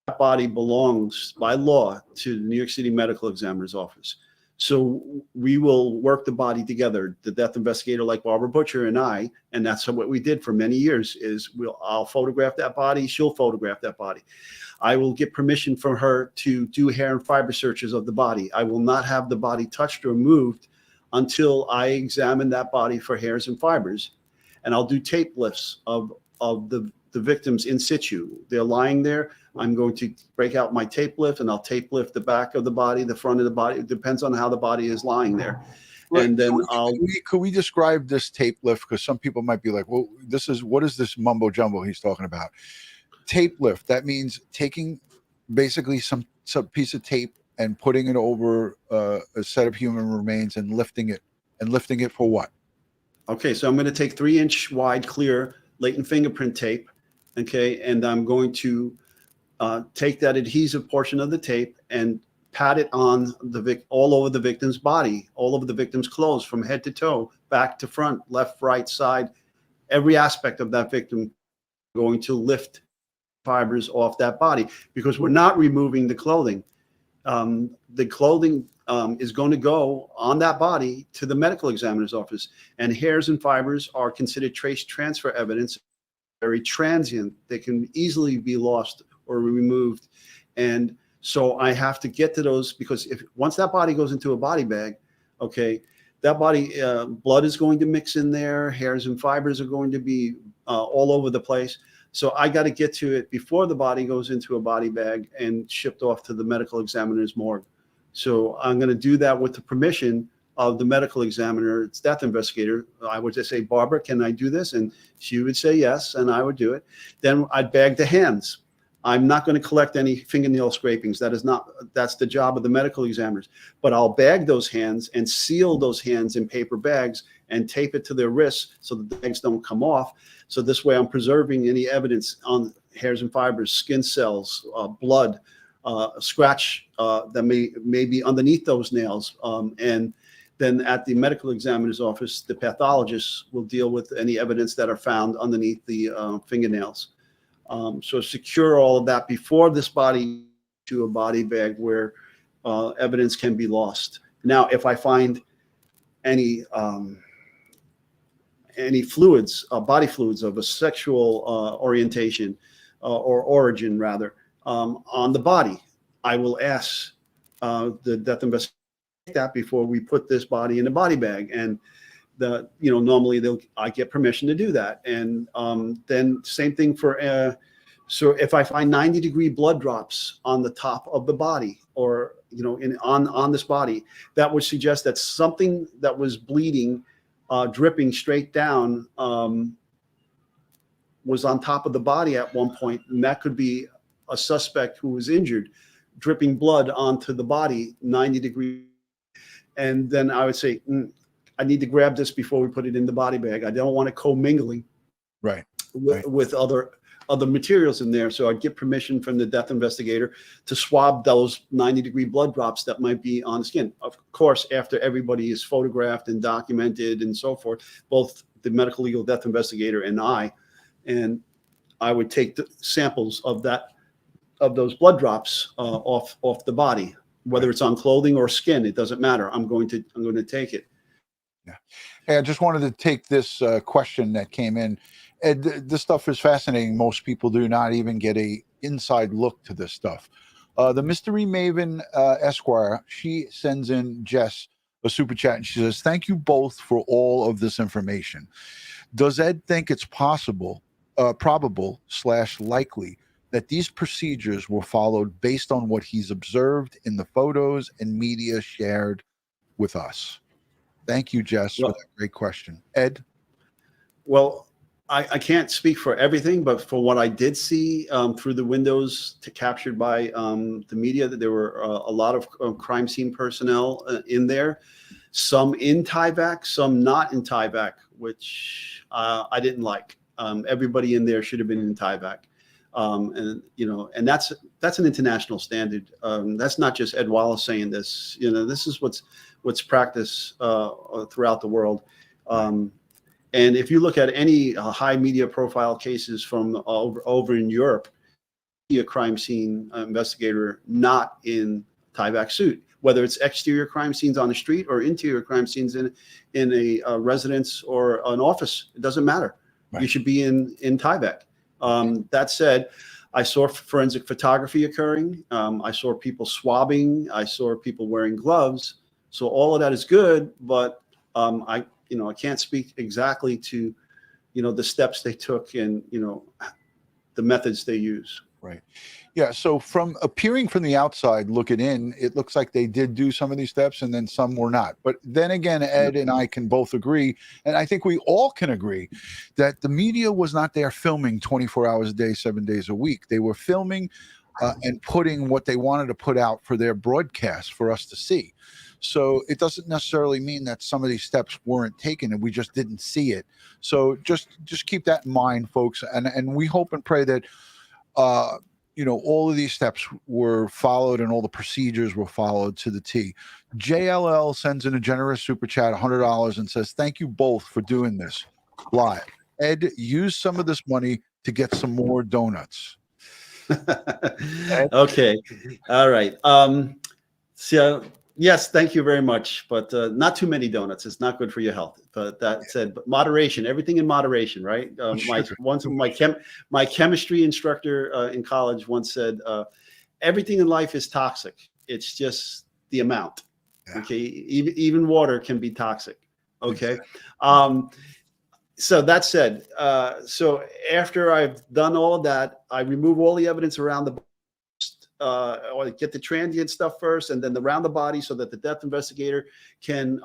That body belongs by law to the New York City Medical Examiner's Office. So we will work the body together, the death investigator like Barbara Butcher and I, and that's what we did for many years is I'll photograph that body, she'll photograph that body. I will get permission from her to do hair and fiber searches of the body. I will not have the body touched or moved until I examine that body for hairs and fibers. And I'll do tape lifts of the victims in situ. They're lying there. I'm going to break out my tape lift and I'll tape lift the back of the body, the front of the body. It depends on how the body is lying there. Right. And then could we describe this tape lift? Because some people might be like, well, what is this mumbo jumbo he's talking about? Tape lift. That means taking basically some piece of tape and putting it over a set of human remains and lifting it. And lifting it for what? Okay, so I'm going to take 3-inch wide clear latent fingerprint tape. Okay, and I'm going to take that adhesive portion of the tape and pat it on all over the victim's body, all over the victim's clothes, from head to toe, back to front, left, right, side, every aspect of that victim. Going to lift fibers off that body because we're not removing the clothing. The clothing is going to go on that body to the medical examiner's office, and hairs and fibers are considered trace transfer evidence. Very transient. They can easily be lost or removed. And so I have to get to those because once that body goes into a body bag, okay, that body, blood is going to mix in there. Hairs and fibers are going to be all over the place. So I got to get to it before the body goes into a body bag and shipped off to the medical examiner's morgue. So I'm going to do that with the permission of the medical examiner, its death investigator. I would just say, Barbara, can I do this? And she would say yes, and I would do it. Then I'd bag the hands. I'm not going to collect any fingernail scrapings. That's the job of the medical examiners. But I'll bag those hands and seal those hands in paper bags and tape it to their wrists so the bags don't come off. So this way I'm preserving any evidence on hairs and fibers, skin cells, blood, scratch that may be underneath those nails. And then at the medical examiner's office, the pathologist will deal with any evidence that are found underneath the fingernails. So secure all of that before this body to a body bag where evidence can be lost. Now, if I find any fluids, body fluids of a sexual orientation or origin rather, on the body, I will ask the death investigator that before we put this body in a body bag. And normally I get permission to do that. And then same thing for, so if I find 90-degree blood drops on the top of the body or, on this body, that would suggest that something that was bleeding, dripping straight down, was on top of the body at one point. And that could be a suspect who was injured, dripping blood onto the body, 90-degree. And then I would say, I need to grab this before we put it in the body bag. I don't want it commingling with other materials in there. So I'd get permission from the death investigator to swab those 90-degree blood drops that might be on the skin. Of course, after everybody is photographed and documented and so forth, both the medical legal death investigator and I would take the samples of those blood drops off the body, whether it's on clothing or skin, it doesn't matter. I'm going to take it. Yeah. Hey, I just wanted to take this question that came in. Ed, this stuff is fascinating. Most people do not even get a inside look to this stuff. The Mystery Maven Esquire, she sends in Jess a super chat and she says, "Thank you both for all of this information. Does Ed think it's probable / likely that these procedures were followed based on what he's observed in the photos and media shared with us?" Thank you, Jess, for that great question. Ed? Well, I can't speak for everything, but for what I did see through the windows captured by the media, that there were a lot of crime scene personnel in there, some in Tyvac, some not in Tyvac, which I didn't like. Everybody in there should have been in Tyvac. And that's an international standard. That's not just Ed Wallace saying this. This is what's practiced throughout the world. And if you look at any high media profile cases from over in Europe, a crime scene investigator not in Tyvac suit, whether it's exterior crime scenes on the street or interior crime scenes in a residence or an office, it doesn't matter. Right. You should be in Tyvac. That said, I saw forensic photography occurring. I saw people swabbing. I saw people wearing gloves. So all of that is good, but I can't speak exactly to, the steps they took and, the methods they use. Right. Yeah. So from appearing from the outside looking in, it looks like they did do some of these steps and then some were not. But then again, Ed and I can both agree, and I think we all can agree, that the media was not there filming 24 hours a day, 7 days a week. They were filming and putting what they wanted to put out for their broadcast for us to see. So it doesn't necessarily mean that some of these steps weren't taken and we just didn't see it. So just keep that in mind, folks. And we hope and pray that all of these steps were followed and all the procedures were followed to the T. JLL sends in a generous super chat, $100, and says, "Thank you both for doing this live. Ed, use some of this money to get some more donuts." Okay. All right. So yes, thank you very much, but not too many donuts. It's not good for your health. But that said, but moderation, everything in moderation, right? My chemistry instructor in college once said, everything in life is toxic. It's just the amount. Yeah. Okay, even water can be toxic. Okay. Exactly. So that said, so after I've done all of that, I remove all the evidence around the or get the transient stuff first, and then around the body, so that the death investigator can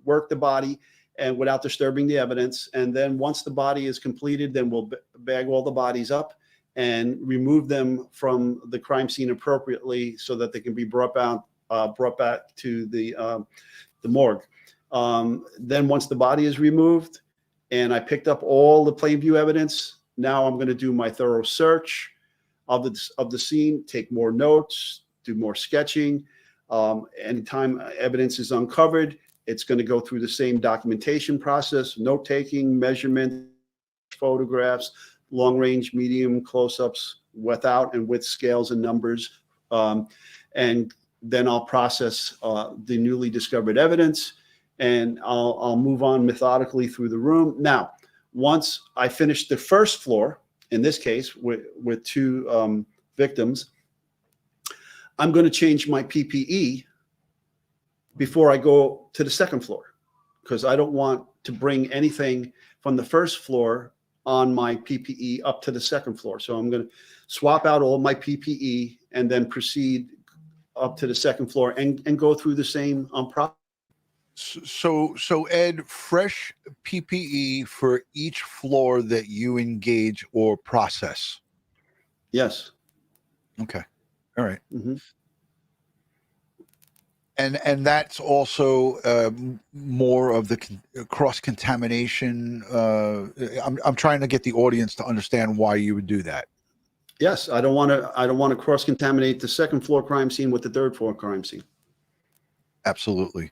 work the body and without disturbing the evidence. And then once the body is completed, then we'll bag all the bodies up and remove them from the crime scene appropriately, so that they can be brought back to the morgue. Then once the body is removed, and I picked up all the plain view evidence, now I'm going to do my thorough search of the scene, take more notes, do more sketching. Anytime evidence is uncovered, it's going to go through the same documentation process: note taking, measurement, photographs, long range, medium, close-ups, without and with scales and numbers. And then I'll process the newly discovered evidence, and I'll move on methodically through the room. Now, once I finish the first floor, in this case with two victims, I'm going to change my PPE before I go to the second floor, because I don't want to bring anything from the first floor on my PPE up to the second floor. So I'm going to swap out all my PPE and then proceed up to the second floor and go through the same process. So Ed, fresh PPE for each floor that you engage or process. Yes. Okay. All right. Mm-hmm. And that's also more of the cross contamination. I'm trying to get the audience to understand why you would do that. Yes, I don't want to cross contaminate the second floor crime scene with the third floor crime scene. Absolutely.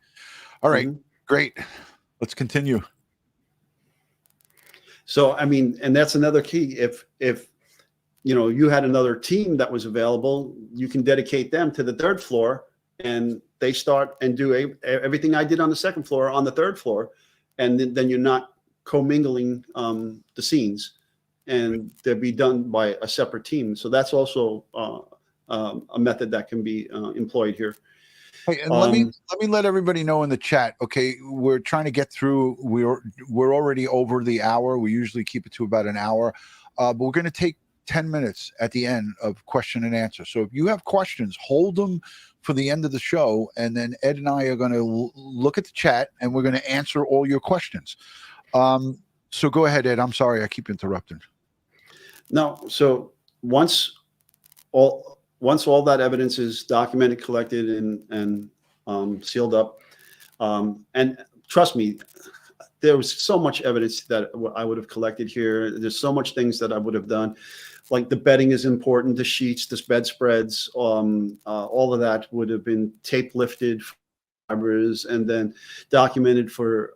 All right. Mm-hmm. Great. Let's continue. So, I mean, and that's another key. If you know, you had another team that was available, you can dedicate them to the third floor, and they start and do everything I did on the second floor on the third floor, and then you're not commingling the scenes, and they'll be done by a separate team. So that's also a method that can be employed here. Hey, and let me let everybody know in the chat. Okay, we're trying to get through. We're already over the hour. We usually keep it to about an hour, but we're going to take 10 minutes at the end of question and answer. So if you have questions, hold them for the end of the show, and then Ed and I are going to look at the chat, and we're going to answer all your questions. So go ahead, Ed. I'm sorry, I keep interrupting. No, so once all that evidence is documented, collected, and sealed up, and trust me, there was so much evidence that I would have collected here. There's so much things that I would have done. Like the bedding is important, the sheets, the bedspreads, all of that would have been tape lifted fibers and then documented for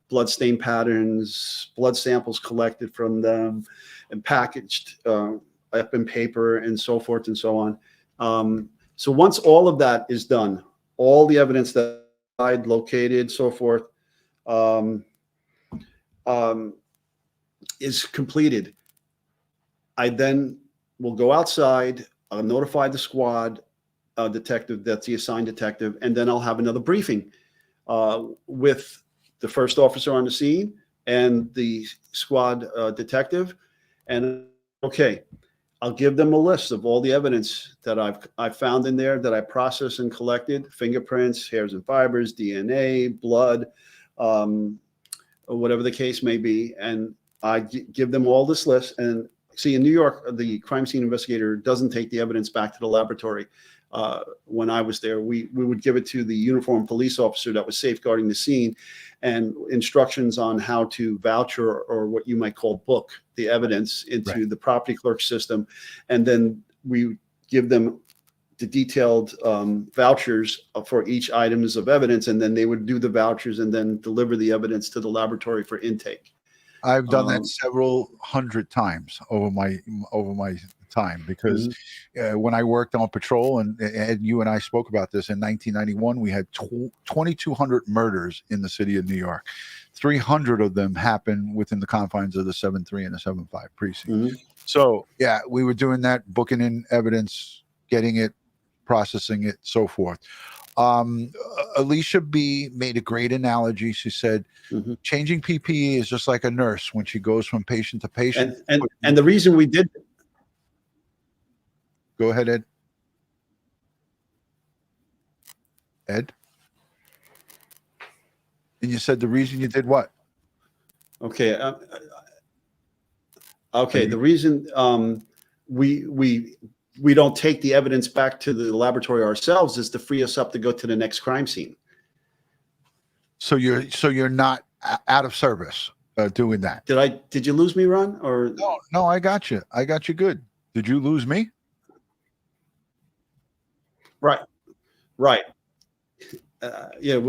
blood stain patterns, blood samples collected from them, and packaged up in paper and so forth and so on. So once all of that is done, all the evidence that I'd located, so forth, is completed, I then will go outside, I'll notify the squad detective, that's the assigned detective, and then I'll have another briefing with the first officer on the scene and the squad detective. And okay, I'll give them a list of all the evidence that I've found in there, that I processed and collected: fingerprints, hairs and fibers, DNA, blood, whatever the case may be. And I give them all this list. And see, in New York, the crime scene investigator doesn't take the evidence back to the laboratory. When I was there, we would give it to the uniformed police officer that was safeguarding the scene, and instructions on how to vouch or what you might call book the evidence into the property clerk system. And then we give them the detailed vouchers for each items of evidence, and then they would do the vouchers and then deliver the evidence to the laboratory for intake. I've done that several hundred times over my time, because when I worked on patrol, and you and I spoke about this in 1991, we had 2,200 murders in the city of New York. 300 of them happened within the confines of the 7-3 and the 7-5 precinct. So yeah, we were doing that, booking in evidence, getting it, processing it, so forth. Alicia B made a great analogy. She said, changing PPE is just like a nurse when she goes from patient to patient. And the reason we did. Go ahead, Ed. Ed? And you said the reason you did what? Okay. Okay. The reason we don't take the evidence back to the laboratory ourselves is to free us up to go to the next crime scene. So you're not out of service doing that. Did you lose me, Ron? Or no, I got you. I got you good. Did you lose me? Right. Yeah.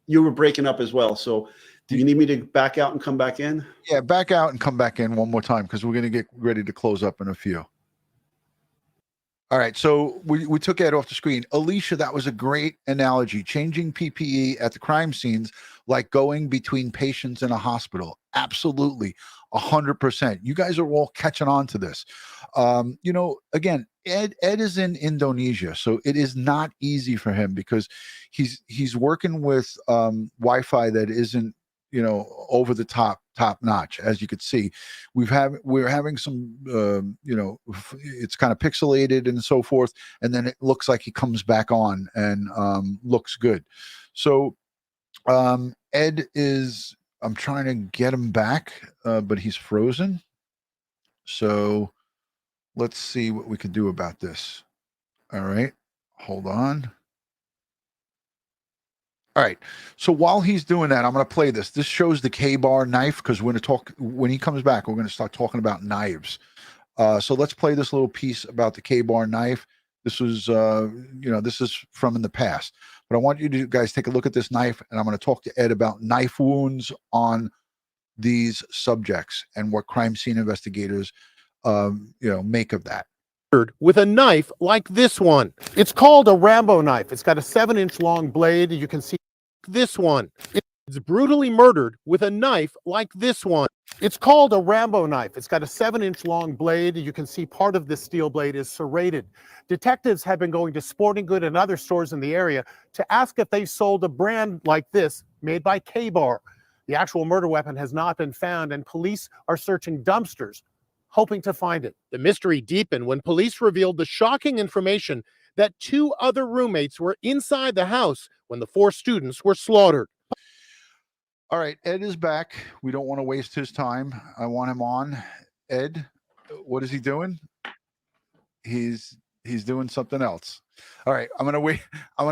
You were breaking up as well. So do you need me to back out and come back in? Yeah, back out and come back in one more time because we're going to get ready to close up in a few. All right, so we took Ed off the screen. Alicia, that was a great analogy. Changing PPE at the crime scenes like going between patients in a hospital. Absolutely, 100%. You guys are all catching on to this. Again, Ed is in Indonesia, so it is not easy for him because he's working with Wi-Fi that isn't over the top notch. As you could see, we're having some it's kind of pixelated and so forth, and then it looks like he comes back on and looks good. So Ed is, I'm trying to get him back, but he's frozen. So let's see what we can do about this. All right, hold on. All right. So while he's doing that, I'm going to play this. This shows the K-bar knife because we're going to talk when he comes back. We're going to start talking about knives. So let's play this little piece about the K-bar knife. This was, this is from in the past. But I want you to guys take a look at this knife, and I'm going to talk to Ed about knife wounds on these subjects and what crime scene investigators, make of that. With a knife like this one. It's called a Rambo knife. It's got a 7-inch long blade. You can see this one. It's brutally murdered with a knife like this one. It's called a Rambo knife. It's got a 7-inch long blade. You can see part of this steel blade is serrated. Detectives have been going to sporting good and other stores in the area to ask if they sold a brand like this made by K-Bar. The actual murder weapon has not been found, and police are searching dumpsters, hoping to find it. The mystery deepened when police revealed the shocking information that 2 other roommates were inside the house when the 4 students were slaughtered. All right, Ed is back. We don't want to waste his time. I want him on. Ed, what is he doing? He's doing something else. All right, I'm going to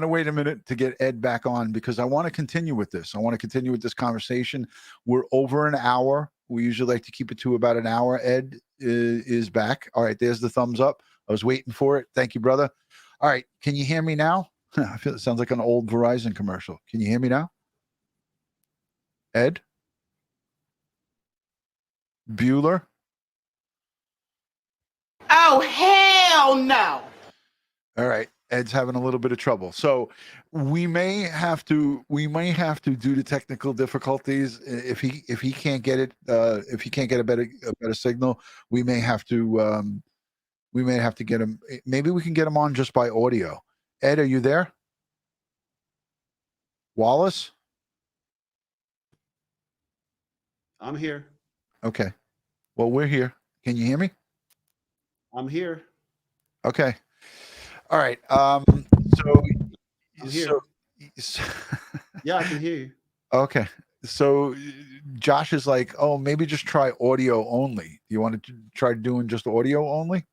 wait a minute to get Ed back on because I want to continue with this. I want to continue with this conversation. We're over an hour. We usually like to keep it to about an hour. Ed is back. All right, there's the thumbs up. I was waiting for it. Thank you, brother. All right, can you hear me now? I feel it sounds like an old Verizon commercial. Can you hear me now? Ed? Bueller? Oh, hell no. All right. Ed's having a little bit of trouble. So we may have to due to technical difficulties, if he can't get it, if he can't get a better signal, we may have to get him. Maybe we can get him on just by audio. Ed, are you there? Wallace? I'm here. Okay. Well, we're here. Can you hear me? I'm here. Okay. All right. I'm here. Yeah, I can hear you. Okay. So Josh is like, oh, maybe just try audio only. Do you want to try doing just audio only?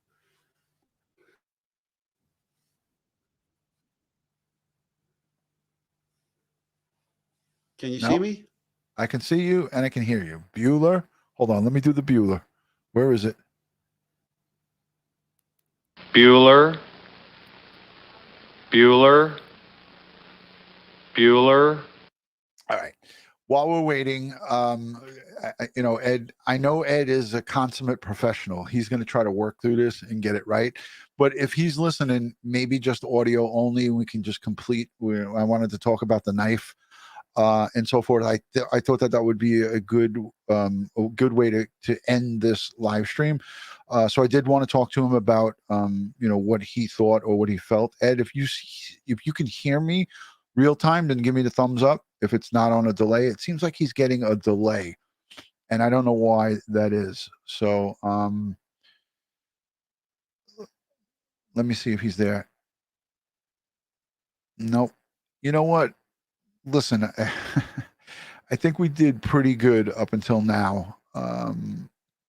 Can you see me? I can see you and I can hear you. Bueller. Hold on. Let me do the Bueller. Where is it? Bueller. Bueller. Bueller. All right. While we're waiting, Ed, I know Ed is a consummate professional. He's going to try to work through this and get it right. But if he's listening, maybe just audio only, we can just complete. I wanted to talk about the knife. and so forth. I thought that would be a good way to end this live stream. So I did want to talk to him about what he thought or what he felt. Ed, if you can hear me real time, then give me the thumbs up. If it's not on a delay, it seems like he's getting a delay, and I don't know why that is. So let me see if he's there. Nope. You know what? Listen, I think we did pretty good up until now,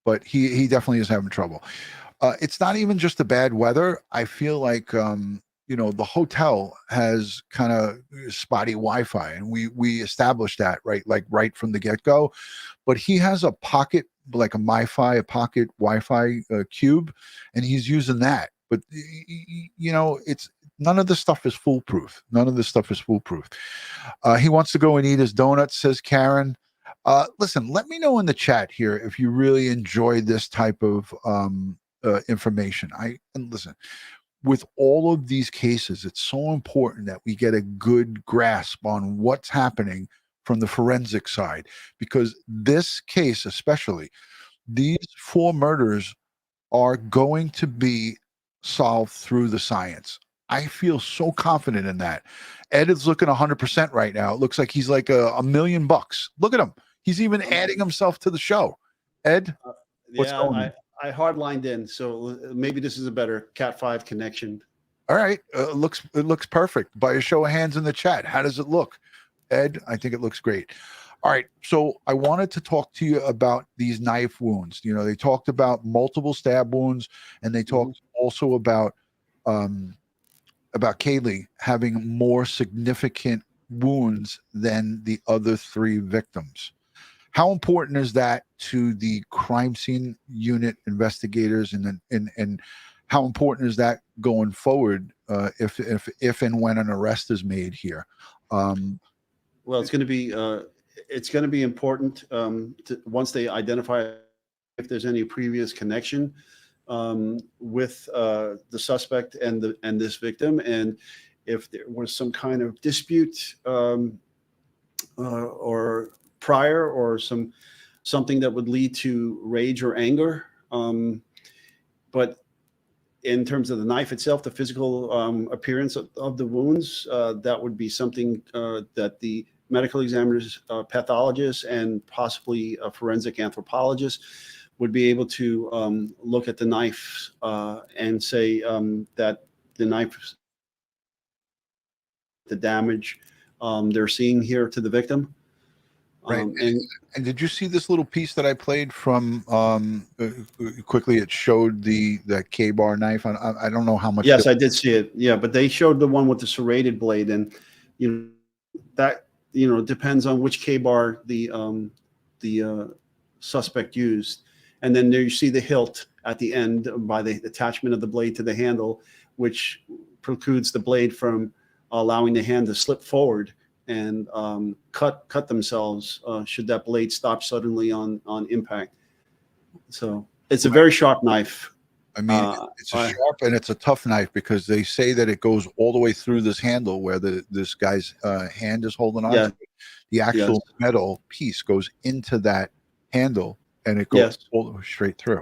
but he definitely is having trouble. It's not even just the bad weather. I feel like the hotel has kind of spotty Wi-Fi, and we established that right from the get-go. But he has a pocket, like a pocket Wi-Fi cube, and he's using that. But it's none of this stuff is foolproof. None of this stuff is foolproof. He wants to go and eat his donuts, says Karen. Listen, let me know in the chat here if you really enjoy this type of information. And listen, with all of these cases, it's so important that we get a good grasp on what's happening from the forensic side, because this case, especially, these 4 murders are going to be solved through the science. I feel so confident in that. Ed is looking 100% right now. It looks like he's like $1 million. Look at him. He's even adding himself to the show. Ed, what's going on? I hardlined in, so maybe this is a better Cat 5 connection. All right. It looks perfect. By a show of hands in the chat, how does it look? Ed, I think it looks great. All right. So I wanted to talk to you about these knife wounds. They talked about multiple stab wounds, and they talked also about Kaylee having more significant wounds than the other 3 victims. How important is that to the crime scene unit investigators, and how important is that going forward if and when an arrest is made here? Well, it's going to be important once they identify if there's any previous connection with the suspect and this victim, and if there was some kind of dispute or prior, or something that would lead to rage or anger. But in terms of the knife itself, the physical appearance of the wounds, that would be something that the medical examiners, pathologists, and possibly a forensic anthropologist would be able to look at the knife and say that the knife, the damage they're seeing here to the victim. Right. And did you see this little piece that I played from quickly? It showed that K-bar knife. I don't know how much. Yes, I did see it. Yeah, but they showed the one with the serrated blade, and that depends on which K-bar the suspect used. And then there you see the hilt at the end by the attachment of the blade to the handle, which precludes the blade from allowing the hand to slip forward and cut themselves should that blade stop suddenly on impact. So it's a very sharp knife. I mean, it's a sharp and it's a tough knife, because they say that it goes all the way through this handle where this guy's hand is holding on. Yeah. The actual metal piece goes into that handle, and it goes all the way straight through.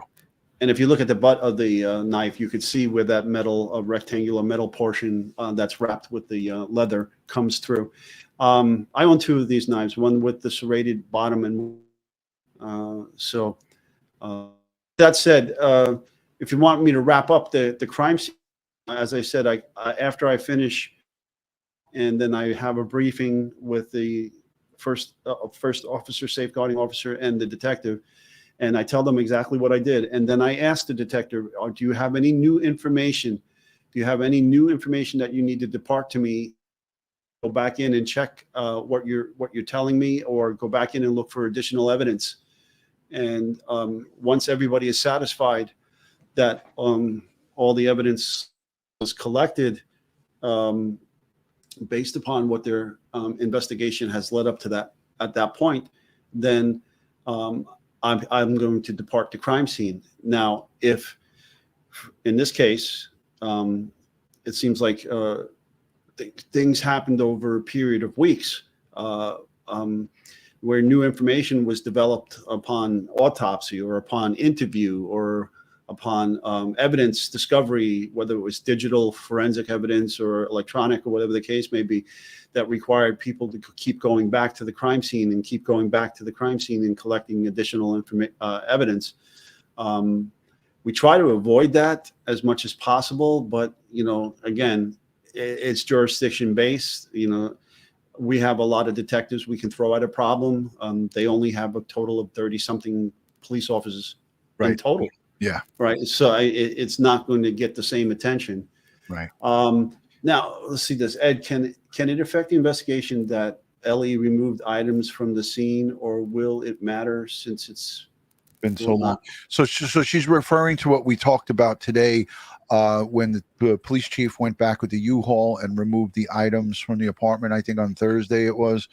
And if you look at the butt of the knife, you could see where that rectangular metal portion that's wrapped with the leather comes through. I own 2 of these knives, one with the serrated bottom, and that said, if you want me to wrap up the crime scene, as I said, I after I finish, and then I have a briefing with the first officer, safeguarding officer, and the detective, and I tell them exactly what I did, and then I ask the detective, "Do you have any new information? Do you have any new information that you need to depart to me? Go back in and check what you're telling me, or go back in and look for additional evidence." And once everybody is satisfied that all the evidence was collected based upon what their investigation has led up to that at that point, then I'm going to depart the crime scene. Now, if in this case, it seems like things happened over a period of weeks, where new information was developed upon autopsy or upon interview or upon evidence discovery, whether it was digital forensic evidence or electronic or whatever the case may be, that required people to keep going back to the crime scene and keep going back to the crime scene and collecting additional evidence. We try to avoid that as much as possible, but, you know, again, it's jurisdiction based. You know, we have a lot of detectives we can throw at a problem. They only have a total of 30 something police officers in total. Yeah. Right. So it's not going to get the same attention. Right. Now, let's see this. Ed, can it affect the investigation that Ellie removed items from the scene, or will it matter since it's been so long? So she's referring to what we talked about today, when the police chief went back with the U-Haul and removed the items from the apartment. I think on Thursday it was.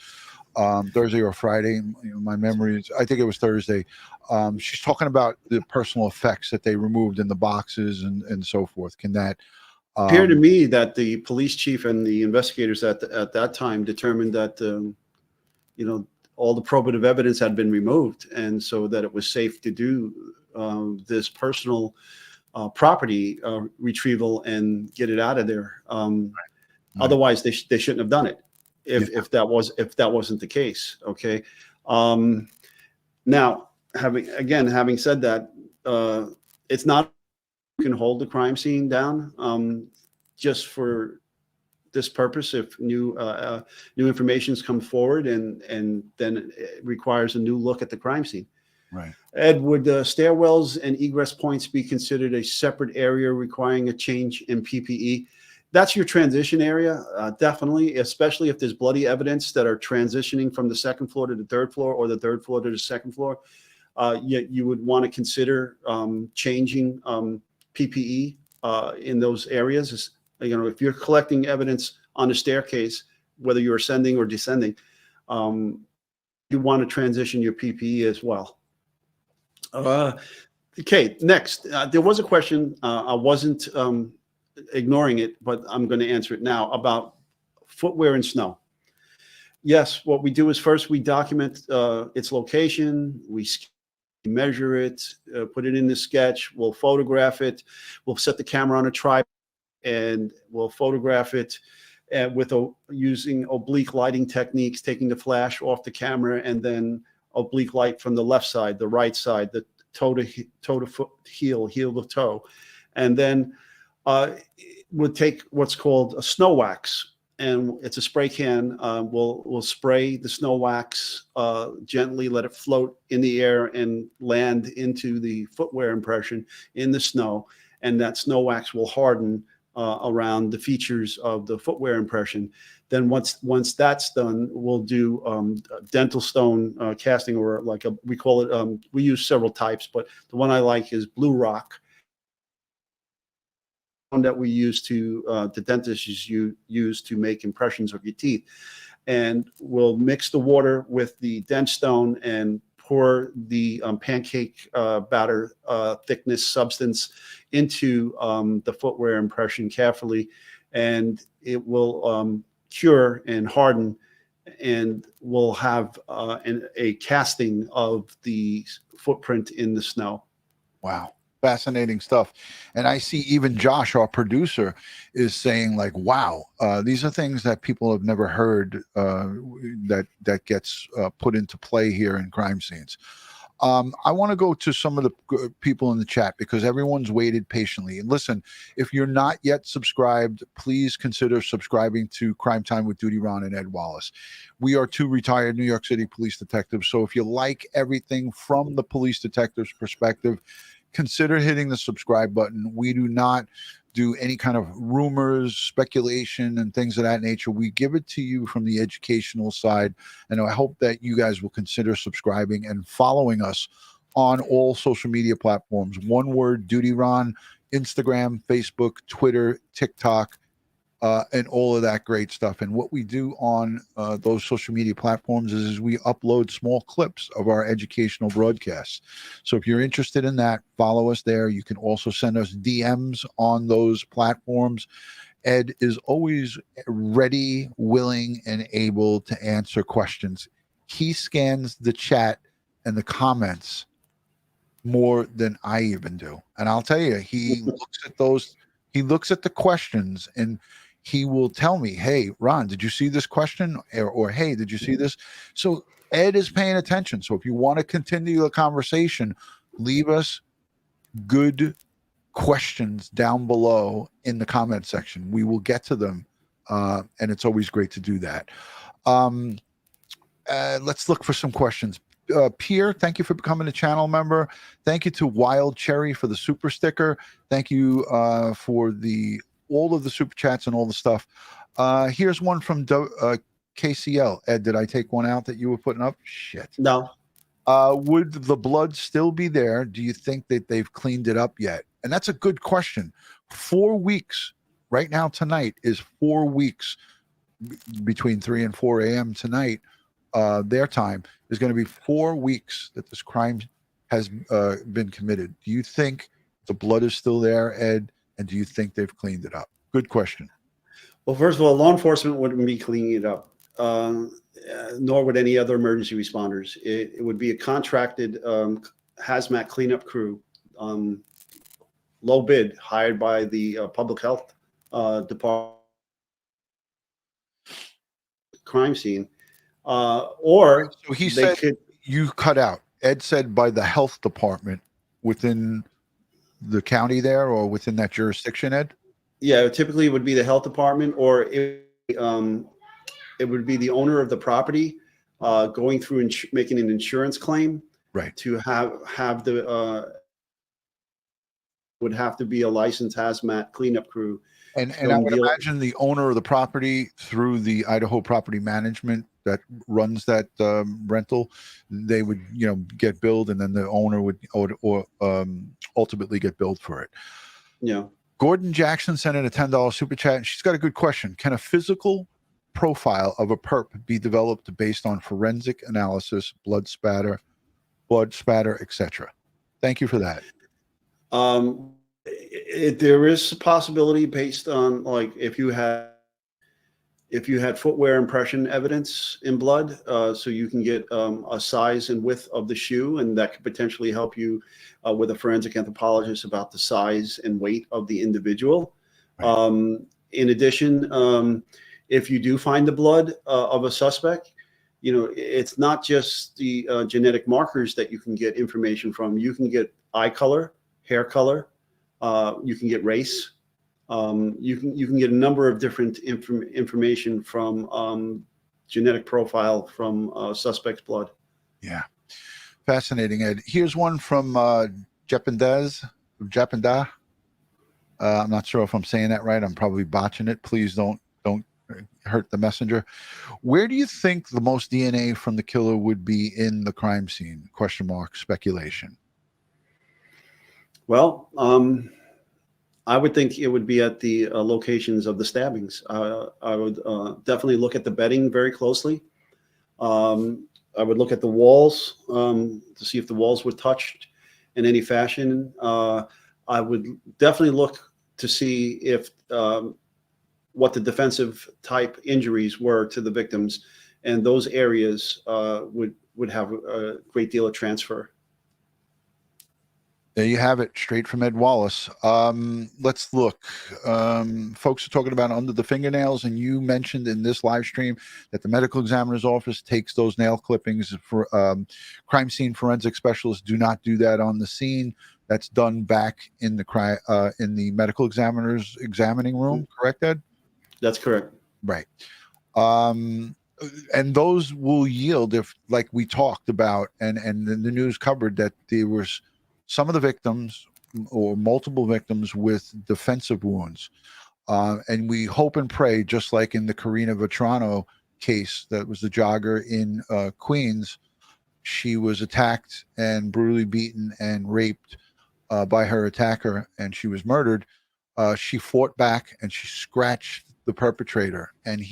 Thursday or Friday, you know, my memory is, I think it was Thursday. She's talking about the personal effects that they removed in the boxes and so forth. Can that appear to me that the police chief and the investigators at that time determined that you know, all the probative evidence had been removed, and so that it was safe to do this personal property retrieval and get it out of there. Otherwise, they shouldn't have done it. If that wasn't the case. Okay. Now, having said that, it's not you can hold the crime scene down just for this purpose. If new information's come forward, and then it requires a new look at the crime scene. Right. Ed, would stairwells and egress points be considered a separate area requiring a change in PPE? That's your transition area, definitely, especially if there's bloody evidence that are transitioning from the second floor to the third floor or the third floor to the second floor. You would want to consider changing PPE in those areas. You know, if you're collecting evidence on a staircase, whether you're ascending or descending, you want to transition your PPE as well. Okay, next, there was a question. I wasn't ignoring it, but I'm going to answer it now, about footwear in snow. Yes, what we do is first we document its location, we measure it, put it in the sketch, we'll photograph it, we'll set the camera on a tripod, and we'll photograph it with using oblique lighting techniques, taking the flash off the camera, and then oblique light from the left side, the right side, the toe to foot, heel to toe, and then would take what's called a snow wax, and it's a spray can. We'll spray the snow wax gently, let it float in the air and land into the footwear impression in the snow, and that snow wax will harden around the features of the footwear impression. Then once that's done, we'll do dental stone casting, or like we call it. We use several types, but the one I like is Blue Rock, that we use the dentists use to make impressions of your teeth. And we'll mix the water with the dent stone and pour the pancake batter thickness substance into the footwear impression carefully, and it will cure and harden, and we'll have a casting of the footprint in the snow. Wow. Fascinating stuff. And I see even Josh, our producer, is saying like, wow, these are things that people have never heard that gets put into play here in crime scenes. I want to go to some of the people in the chat because everyone's waited patiently. And listen, if you're not yet subscribed, please consider subscribing to Crime Time with DutyRon and Ed Wallace. We are two retired New York City police detectives. So if you like everything from the police detective's perspective, consider hitting the subscribe button. We do not do any kind of rumors, speculation, and things of that nature. We give it to you from the educational side. And I hope that you guys will consider subscribing and following us on all social media platforms. One word, DutyRon, Instagram, Facebook, Twitter, TikTok, and all of that great stuff. And what we do on those social media platforms is we upload small clips of our educational broadcasts. So if you're interested in that, follow us there. You can also send us DMs on those platforms. Ed is always ready, willing, and able to answer questions he scans the chat and the comments more than I even do. And I'll tell you, he looks at the questions, and he will tell me, hey, Ron, did you see this question? Or hey, did you see this? So Ed is paying attention. So if you want to continue the conversation, leave us good questions down below in the comment section. We will get to them. And it's always great to do that. Let's look for some questions. Pierre, thank you for becoming a channel member. Thank you to Wild Cherry for the super sticker. Thank you for all of the super chats and all the stuff. Here's one from KCL. Ed, did I take one out that you were putting up? Shit. No. Would the blood still be there? Do you think that they've cleaned it up yet? And that's a good question. 4 weeks right now tonight is 4 weeks between 3 and 4 a.m. tonight. Their time is going to be 4 weeks that this crime has been committed. Do you think the blood is still there, Ed? And do you think they've cleaned it up? Good question. Well, first of all, law enforcement wouldn't be cleaning it up, nor would any other emergency responders. It would be a contracted hazmat cleanup crew, low bid, hired by the public health department, crime scene. Or so he said you cut out. Ed said by the health department within the county there or within that jurisdiction, Ed? Yeah, typically it would be the health department, or it would be the owner of the property going through making an insurance claim. Right. To have the would have to be a licensed hazmat cleanup crew. And I would imagine the owner of the property through the Idaho property management that runs that rental, they would, get billed, and then the owner would ultimately get billed for it. Yeah. Gordon Jackson sent in a $10 super chat, and she's got a good question. Can a physical profile of a perp be developed based on forensic analysis, blood spatter, etc.? Thank you for that. There is a possibility based on, like, if you had footwear impression evidence in blood, so you can get a size and width of the shoe, and that could potentially help you with a forensic anthropologist about the size and weight of the individual. Right. In addition, if you do find the blood of a suspect, it's not just the genetic markers that you can get information from. You can get eye color, hair color. You can get race. You can get a number of different information from genetic profile from suspect's blood. Yeah, fascinating, Ed. Here's one from Japanda. I'm not sure if I'm saying that right. I'm probably botching it. Please don't hurt the messenger. Where do you think the most DNA from the killer would be in the crime scene? ? Speculation. Well, I would think it would be at the locations of the stabbings. I would definitely look at the bedding very closely. I would look at the walls to see if the walls were touched in any fashion. I would definitely look to see if what the defensive type injuries were to the victims, and those areas would have a great deal of transfer. There you have it, straight from Ed Wallace. Let's look. Folks are talking about under the fingernails, and you mentioned in this live stream that the medical examiner's office takes those nail clippings for crime scene forensic specialists. Do not do that on the scene. That's done back in the medical examiner's examining room. Correct, Ed? That's correct. Right. And those will yield, if, like we talked about, and the news covered, that there was some of the victims or multiple victims with defensive wounds. And we hope and pray, just like in the Karina Vetrano case, that was the jogger in Queens, she was attacked and brutally beaten and raped by her attacker, and she was murdered. She fought back and she scratched the perpetrator, and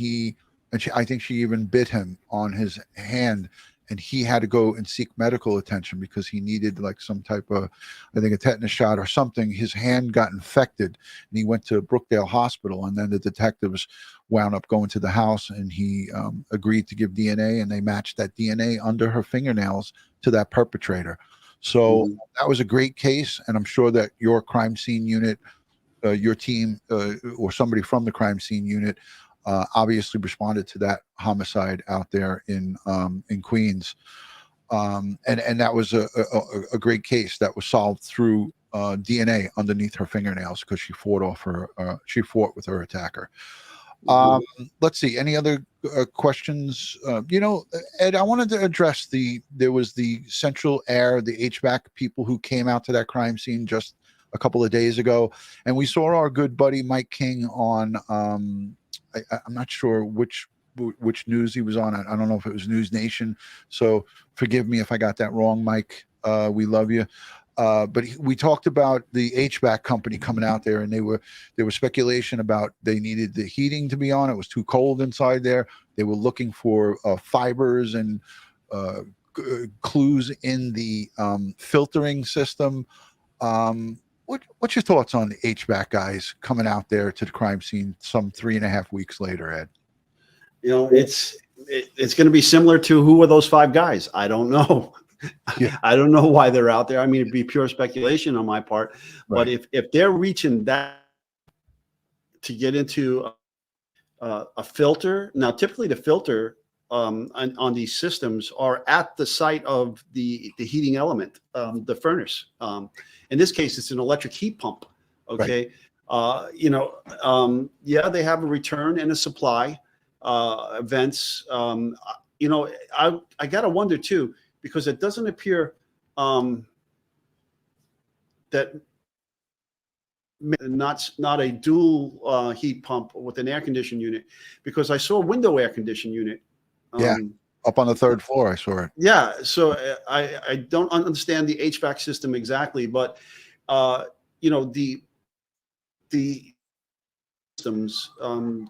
I think she even bit him on his hand, and he had to go and seek medical attention because he needed like some type of, I think, a tetanus shot or something. His hand got infected, and he went to Brookdale Hospital, and then the detectives wound up going to the house, and he agreed to give DNA, and they matched that DNA under her fingernails to that perpetrator. So that was a great case, and I'm sure that your crime scene unit, your team, or somebody from the crime scene unit obviously responded to that homicide out there in Queens, and that was a great case that was solved through DNA underneath her fingernails because she fought with her attacker. Let's see, any other questions? Ed, I wanted to address there was the central air, the HVAC people who came out to that crime scene just a couple of days ago, and we saw our good buddy Mike King on I'm not sure which news he was on. I don't know if it was News Nation, so forgive me if I got that wrong, Mike. We love you. But we talked about the HVAC company coming out there, and there was speculation about they needed the heating to be on. It was too cold inside there. They were looking for fibers and clues in the filtering system. What's your thoughts on the HVAC guys coming out there to the crime scene some 3.5 weeks later, Ed? It's going to be similar to who were those 5 guys? I don't know. Yeah. I don't know why they're out there. I mean, it'd be pure speculation on my part. But if they're reaching that to get into a filter, now typically the filter on these systems are at the site of the heating element, the furnace. In this case, it's an electric heat pump. Okay. Right. Yeah, they have a return and a supply events. I got to wonder too, because it doesn't appear that not a dual heat pump with an air conditioning unit, because I saw a window air conditioning unit. Yeah, up on the 3rd floor, I saw it. Yeah, so I don't understand the HVAC system exactly, but the systems,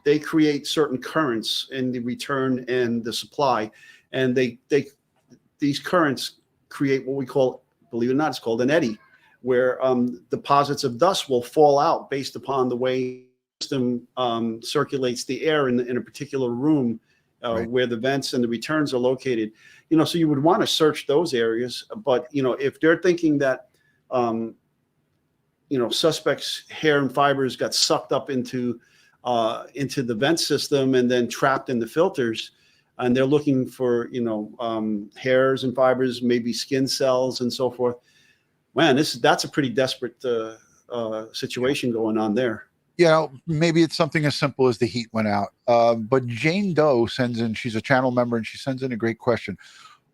they create certain currents in the return and the supply, and these currents create what we call, believe it or not, it's called an eddy, where deposits of dust will fall out based upon the way the system circulates the air in a particular room. Right. Where the vents and the returns are located, so you would want to search those areas. But if they're thinking that, suspects' hair and fibers got sucked up into the vent system and then trapped in the filters, and they're looking for hairs and fibers, maybe skin cells and so forth. Man, that's a pretty desperate situation going on there. Maybe it's something as simple as the heat went out. But Jane Doe sends in, she's a channel member, and she sends in a great question.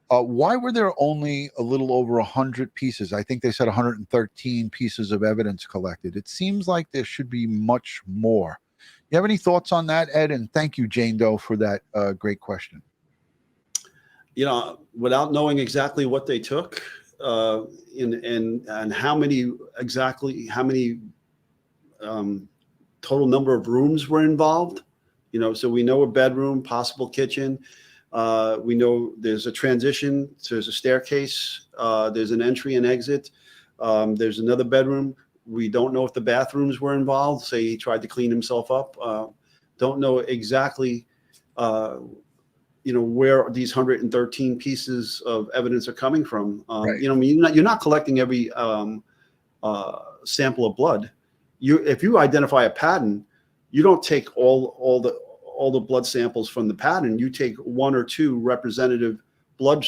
Why were there only a little over 100 pieces? I think they said 113 pieces of evidence collected. It seems like there should be much more. You have any thoughts on that, Ed? And thank you, Jane Doe, for that great question. Without knowing exactly what they took and how many total number of rooms were involved, so we know a bedroom, possible kitchen. We know there's a transition, so there's a staircase, there's an entry and exit. There's another bedroom. We don't know if the bathrooms were involved. Say he tried to clean himself up. Don't know exactly, where these 113 pieces of evidence are coming from. Right. You're not collecting every sample of blood. If you identify a pattern, you don't take all the blood samples from the pattern. You take 1 or 2 representative blood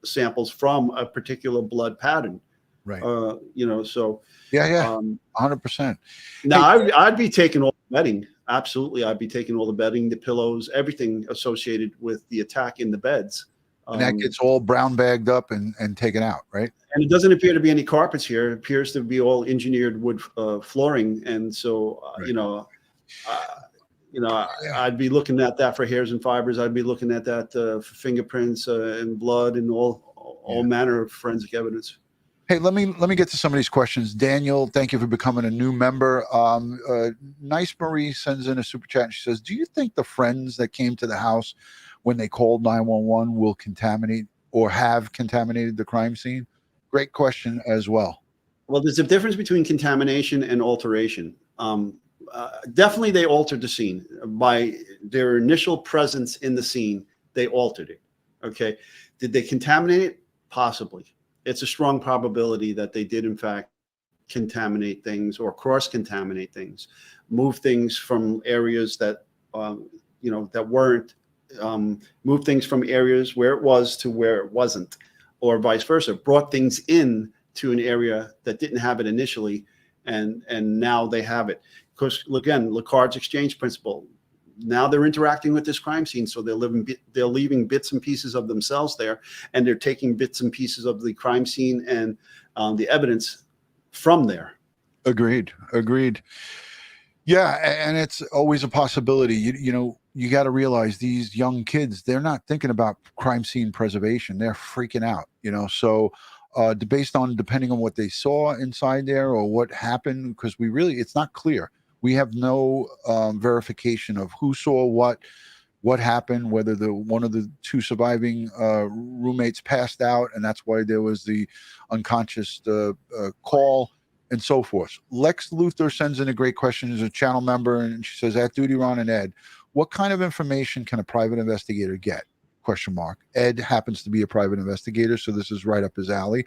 samples from a particular blood pattern. Right. So. Yeah. 100%. Now, I'd be taking all the bedding. Absolutely, I'd be taking all the bedding, the pillows, everything associated with the attack in the beds. And that gets all brown bagged up and taken out, right? And it doesn't appear to be any carpets here. It appears to be all engineered wood flooring. And so, right. I'd be looking at that for hairs and fibers. I'd be looking at that for fingerprints and blood and all manner of forensic evidence. Hey, let me get to some of these questions. Daniel, thank you for becoming a new member. Nice Marie sends in a super chat, and she says, do you think the friends that came to the house when they called 911 will contaminate or have contaminated the crime scene? Great question as well. Well, there's a difference between contamination and alteration. Definitely they altered the scene. By their initial presence in the scene, they altered it. Okay. Did they contaminate it? Possibly. It's a strong probability that they did in fact contaminate things or cross-contaminate things, move things from areas that, that weren't, move things from areas where it was to where it wasn't, or vice versa, brought things in to an area that didn't have it initially, and now they have it. Because again, Lecard's exchange principle. Now they're interacting with this crime scene, so they're leaving bits and pieces of themselves there, and they're taking bits and pieces of the crime scene and the evidence from there. Agreed. Yeah, and it's always a possibility. You got to realize these young kids, they're not thinking about crime scene preservation. They're freaking out, so depending on what they saw inside there or what happened, because it's not clear. We have no verification of who saw what happened, whether one of the two surviving roommates passed out, and that's why there was the unconscious call, and so forth. Lex Luthor sends in a great question as a channel member, and she says, at DutyRon and Ed, what kind of information can a private investigator get? ? Ed happens to be a private investigator, so this is right up his alley.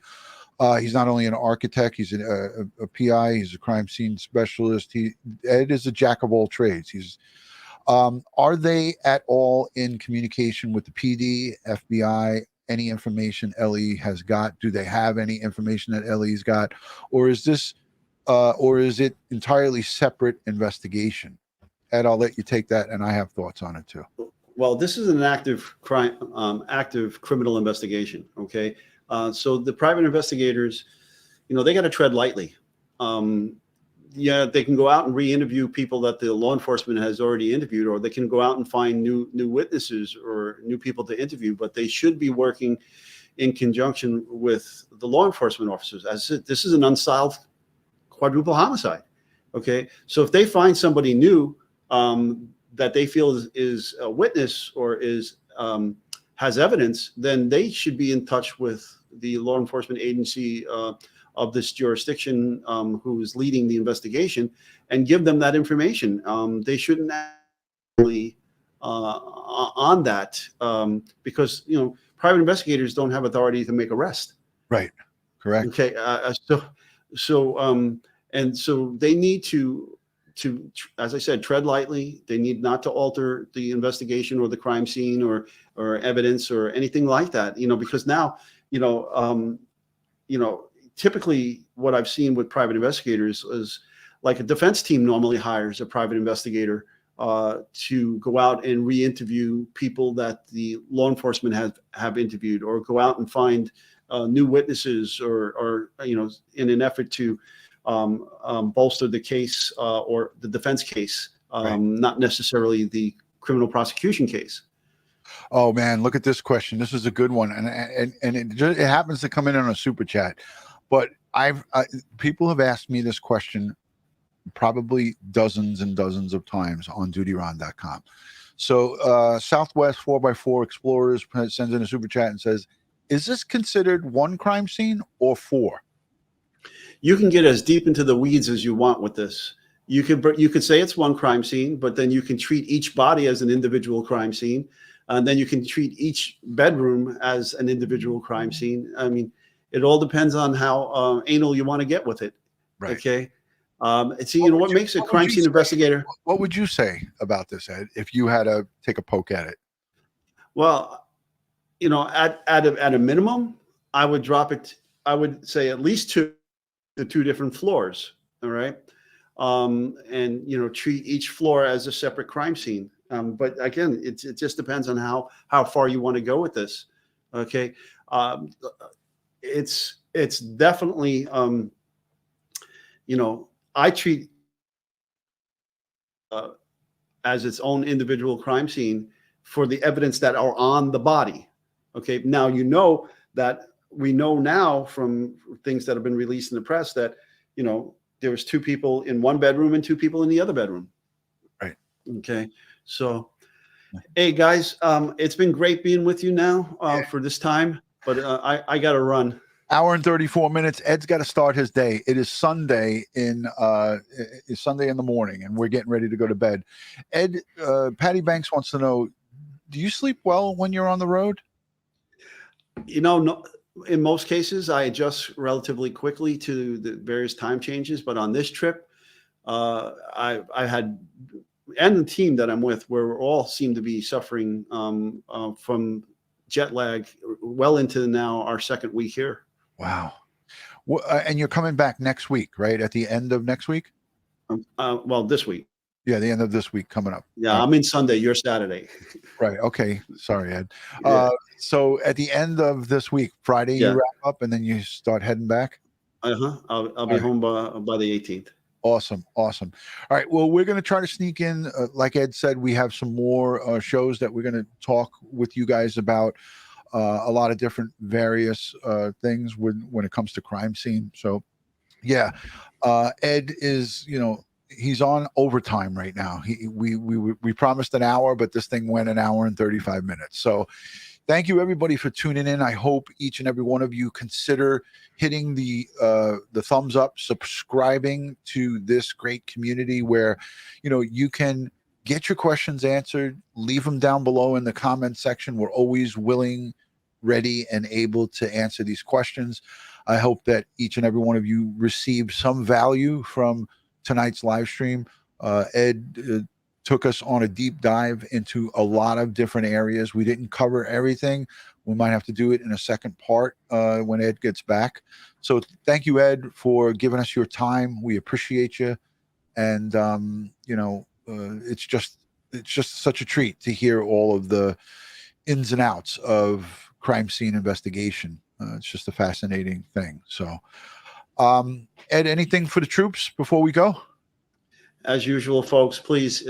He's not only an architect, he's a PI, he's a crime scene specialist. Ed is a jack of all trades. Are they at all in communication with the PD, FBI, any information LE has got? Do they have any information that LE's got? Or is it entirely separate investigation? Ed, I'll let you take that, and I have thoughts on it too. Well, this is an active criminal investigation. Okay. So the private investigators, they got to tread lightly. They can go out and re-interview people that the law enforcement has already interviewed, or they can go out and find new witnesses or new people to interview, but they should be working in conjunction with the law enforcement officers. As this is an unsolved quadruple homicide. Okay. So if they find somebody new that they feel is a witness or has evidence, then they should be in touch with the law enforcement agency of this jurisdiction who is leading the investigation and give them that information. They shouldn't actually on that because private investigators don't have authority to make arrest. Right. Correct. Okay. So they need to, as I said, tread lightly. They need not to alter the investigation or the crime scene or evidence or anything like that, because now, typically what I've seen with private investigators is like a defense team normally hires a private investigator to go out and re-interview people that the law enforcement have interviewed, or go out and find new witnesses or in an effort to bolster the case or the defense case, right. Not necessarily the criminal prosecution case. Oh man, look at this question. This is a good one, and it happens to come in on a super chat. But people have asked me this question probably dozens and dozens of times on DutyRon.com. So Southwest 4x4 Explorers sends in a super chat and says, "Is this considered one crime scene or four?" You can get as deep into the weeds as you want with this. You could say it's one crime scene, but then you can treat each body as an individual crime scene. And then you can treat each bedroom as an individual crime scene. I mean, it all depends on how anal you want to get with it. Right. Okay. What makes a crime scene investigator? What would you say about this, Ed, if you had to take a poke at it? Well, at a minimum, I would drop it. I would say at least two different floors. All right. And treat each floor as a separate crime scene. But again, it just depends on how far you want to go with this. Okay. It's definitely, I treat as its own individual crime scene for the evidence that are on the body. Okay. Now, that we know now from things that have been released in the press that, there was two people in one bedroom and two people in the other bedroom. Right. Okay. So, hey guys, it's been great being with you now for this time. But I got to run. Hour and 34 minutes. Ed's got to start his day. It is Sunday it's Sunday in the morning, and we're getting ready to go to bed. Ed, Patty Banks wants to know, do you sleep well when you're on the road? No, in most cases, I adjust relatively quickly to the various time changes. But on this trip, I had, and the team that I'm with, where we all seem to be suffering from jet lag well into now our second week here. Wow. Well, and you're coming back next week, right? At the end of next week? Well, this week. Yeah, the end of this week coming up. Yeah, I'm in Sunday. You're Saturday. Right. Okay. Sorry, Ed. Yeah. So at the end of this week, Friday, Yeah. you wrap up and then you start heading back? I'll be home by the 18th. Awesome. Awesome. All right. Well, we're going to try to sneak in. Like Ed said, we have some more shows that we're going to talk with you guys about. A lot of different various things when it comes to crime scene. So, yeah, Ed is, he's on overtime right now. We promised an hour, but this thing went an hour and 35 minutes. So, thank you everybody for tuning in. I hope each and every one of you consider hitting the thumbs up, subscribing to this great community where, you can get your questions answered. Leave them down below in the comment section. We're always willing, ready, and able to answer these questions. I hope that each and every one of you received some value from tonight's live stream. Ed took us on a deep dive into a lot of different areas. We didn't cover everything. We might have to do it in a second part when Ed gets back. So thank you, Ed, for giving us your time. We appreciate you. And, it's just such a treat to hear all of the ins and outs of crime scene investigation. It's just a fascinating thing. So, Ed, anything for the troops before we go? As usual, folks, please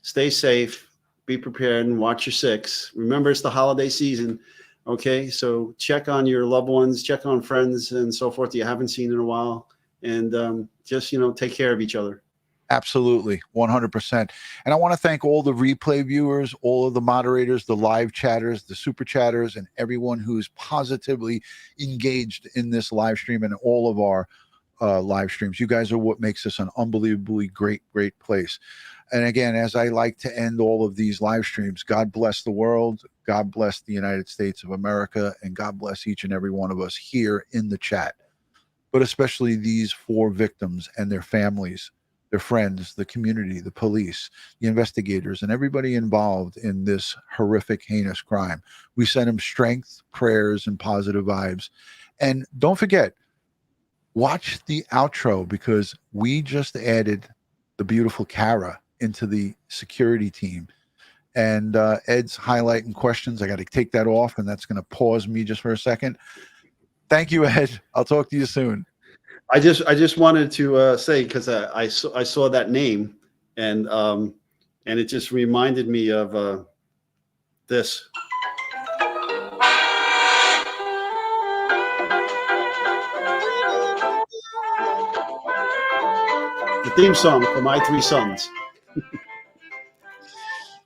stay safe, be prepared, and watch your six. Remember, it's the holiday season. Okay, so check on your loved ones, check on friends and so forth you haven't seen in a while, and just take care of each other. Absolutely, 100%. And I want to thank all the replay viewers, all of the moderators, the live chatters, the super chatters, and everyone who's positively engaged in this live stream and all of our live streams. You guys are what makes this an unbelievably great place. And again, as I like to end all of these live streams, God bless the world, God bless the United States of America, and God bless each and every one of us here in the chat, but especially these 4 victims and their families, their friends, the community, the police, the investigators, and everybody involved in this horrific, heinous crime. We send them strength, prayers, and positive vibes. And don't forget, watch the outro, because we just added the beautiful Kara into the security team. And Ed's highlighting questions. I got to take that off, and that's going to pause me just for a second. Thank you, Ed. I'll talk to you soon. I just wanted to say, because I saw that name, and it just reminded me of this. The theme song for My Three Sons.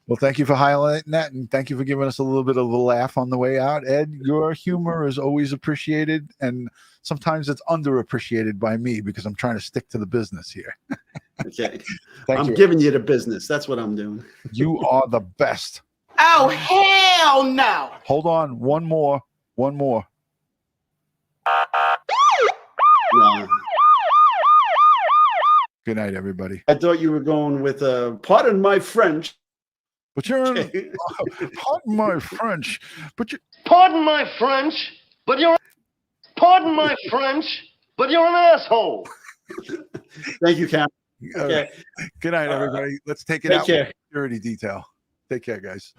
Well, thank you for highlighting that, and thank you for giving us a little bit of a laugh on the way out. Ed, your humor is always appreciated, and sometimes it's underappreciated by me because I'm trying to stick to the business here. Okay. I'm giving you the business. That's what I'm doing. You are the best. Oh, hell no. Hold on. One more. No. Good night, everybody. I thought you were going with pardon my French. But you're pardon my French, but you Pardon my French, but you're pardon my French, but you're an asshole. Thank you, Cam. Okay. Good night, everybody. Let's take it Take out care. with security detail. Take care, guys.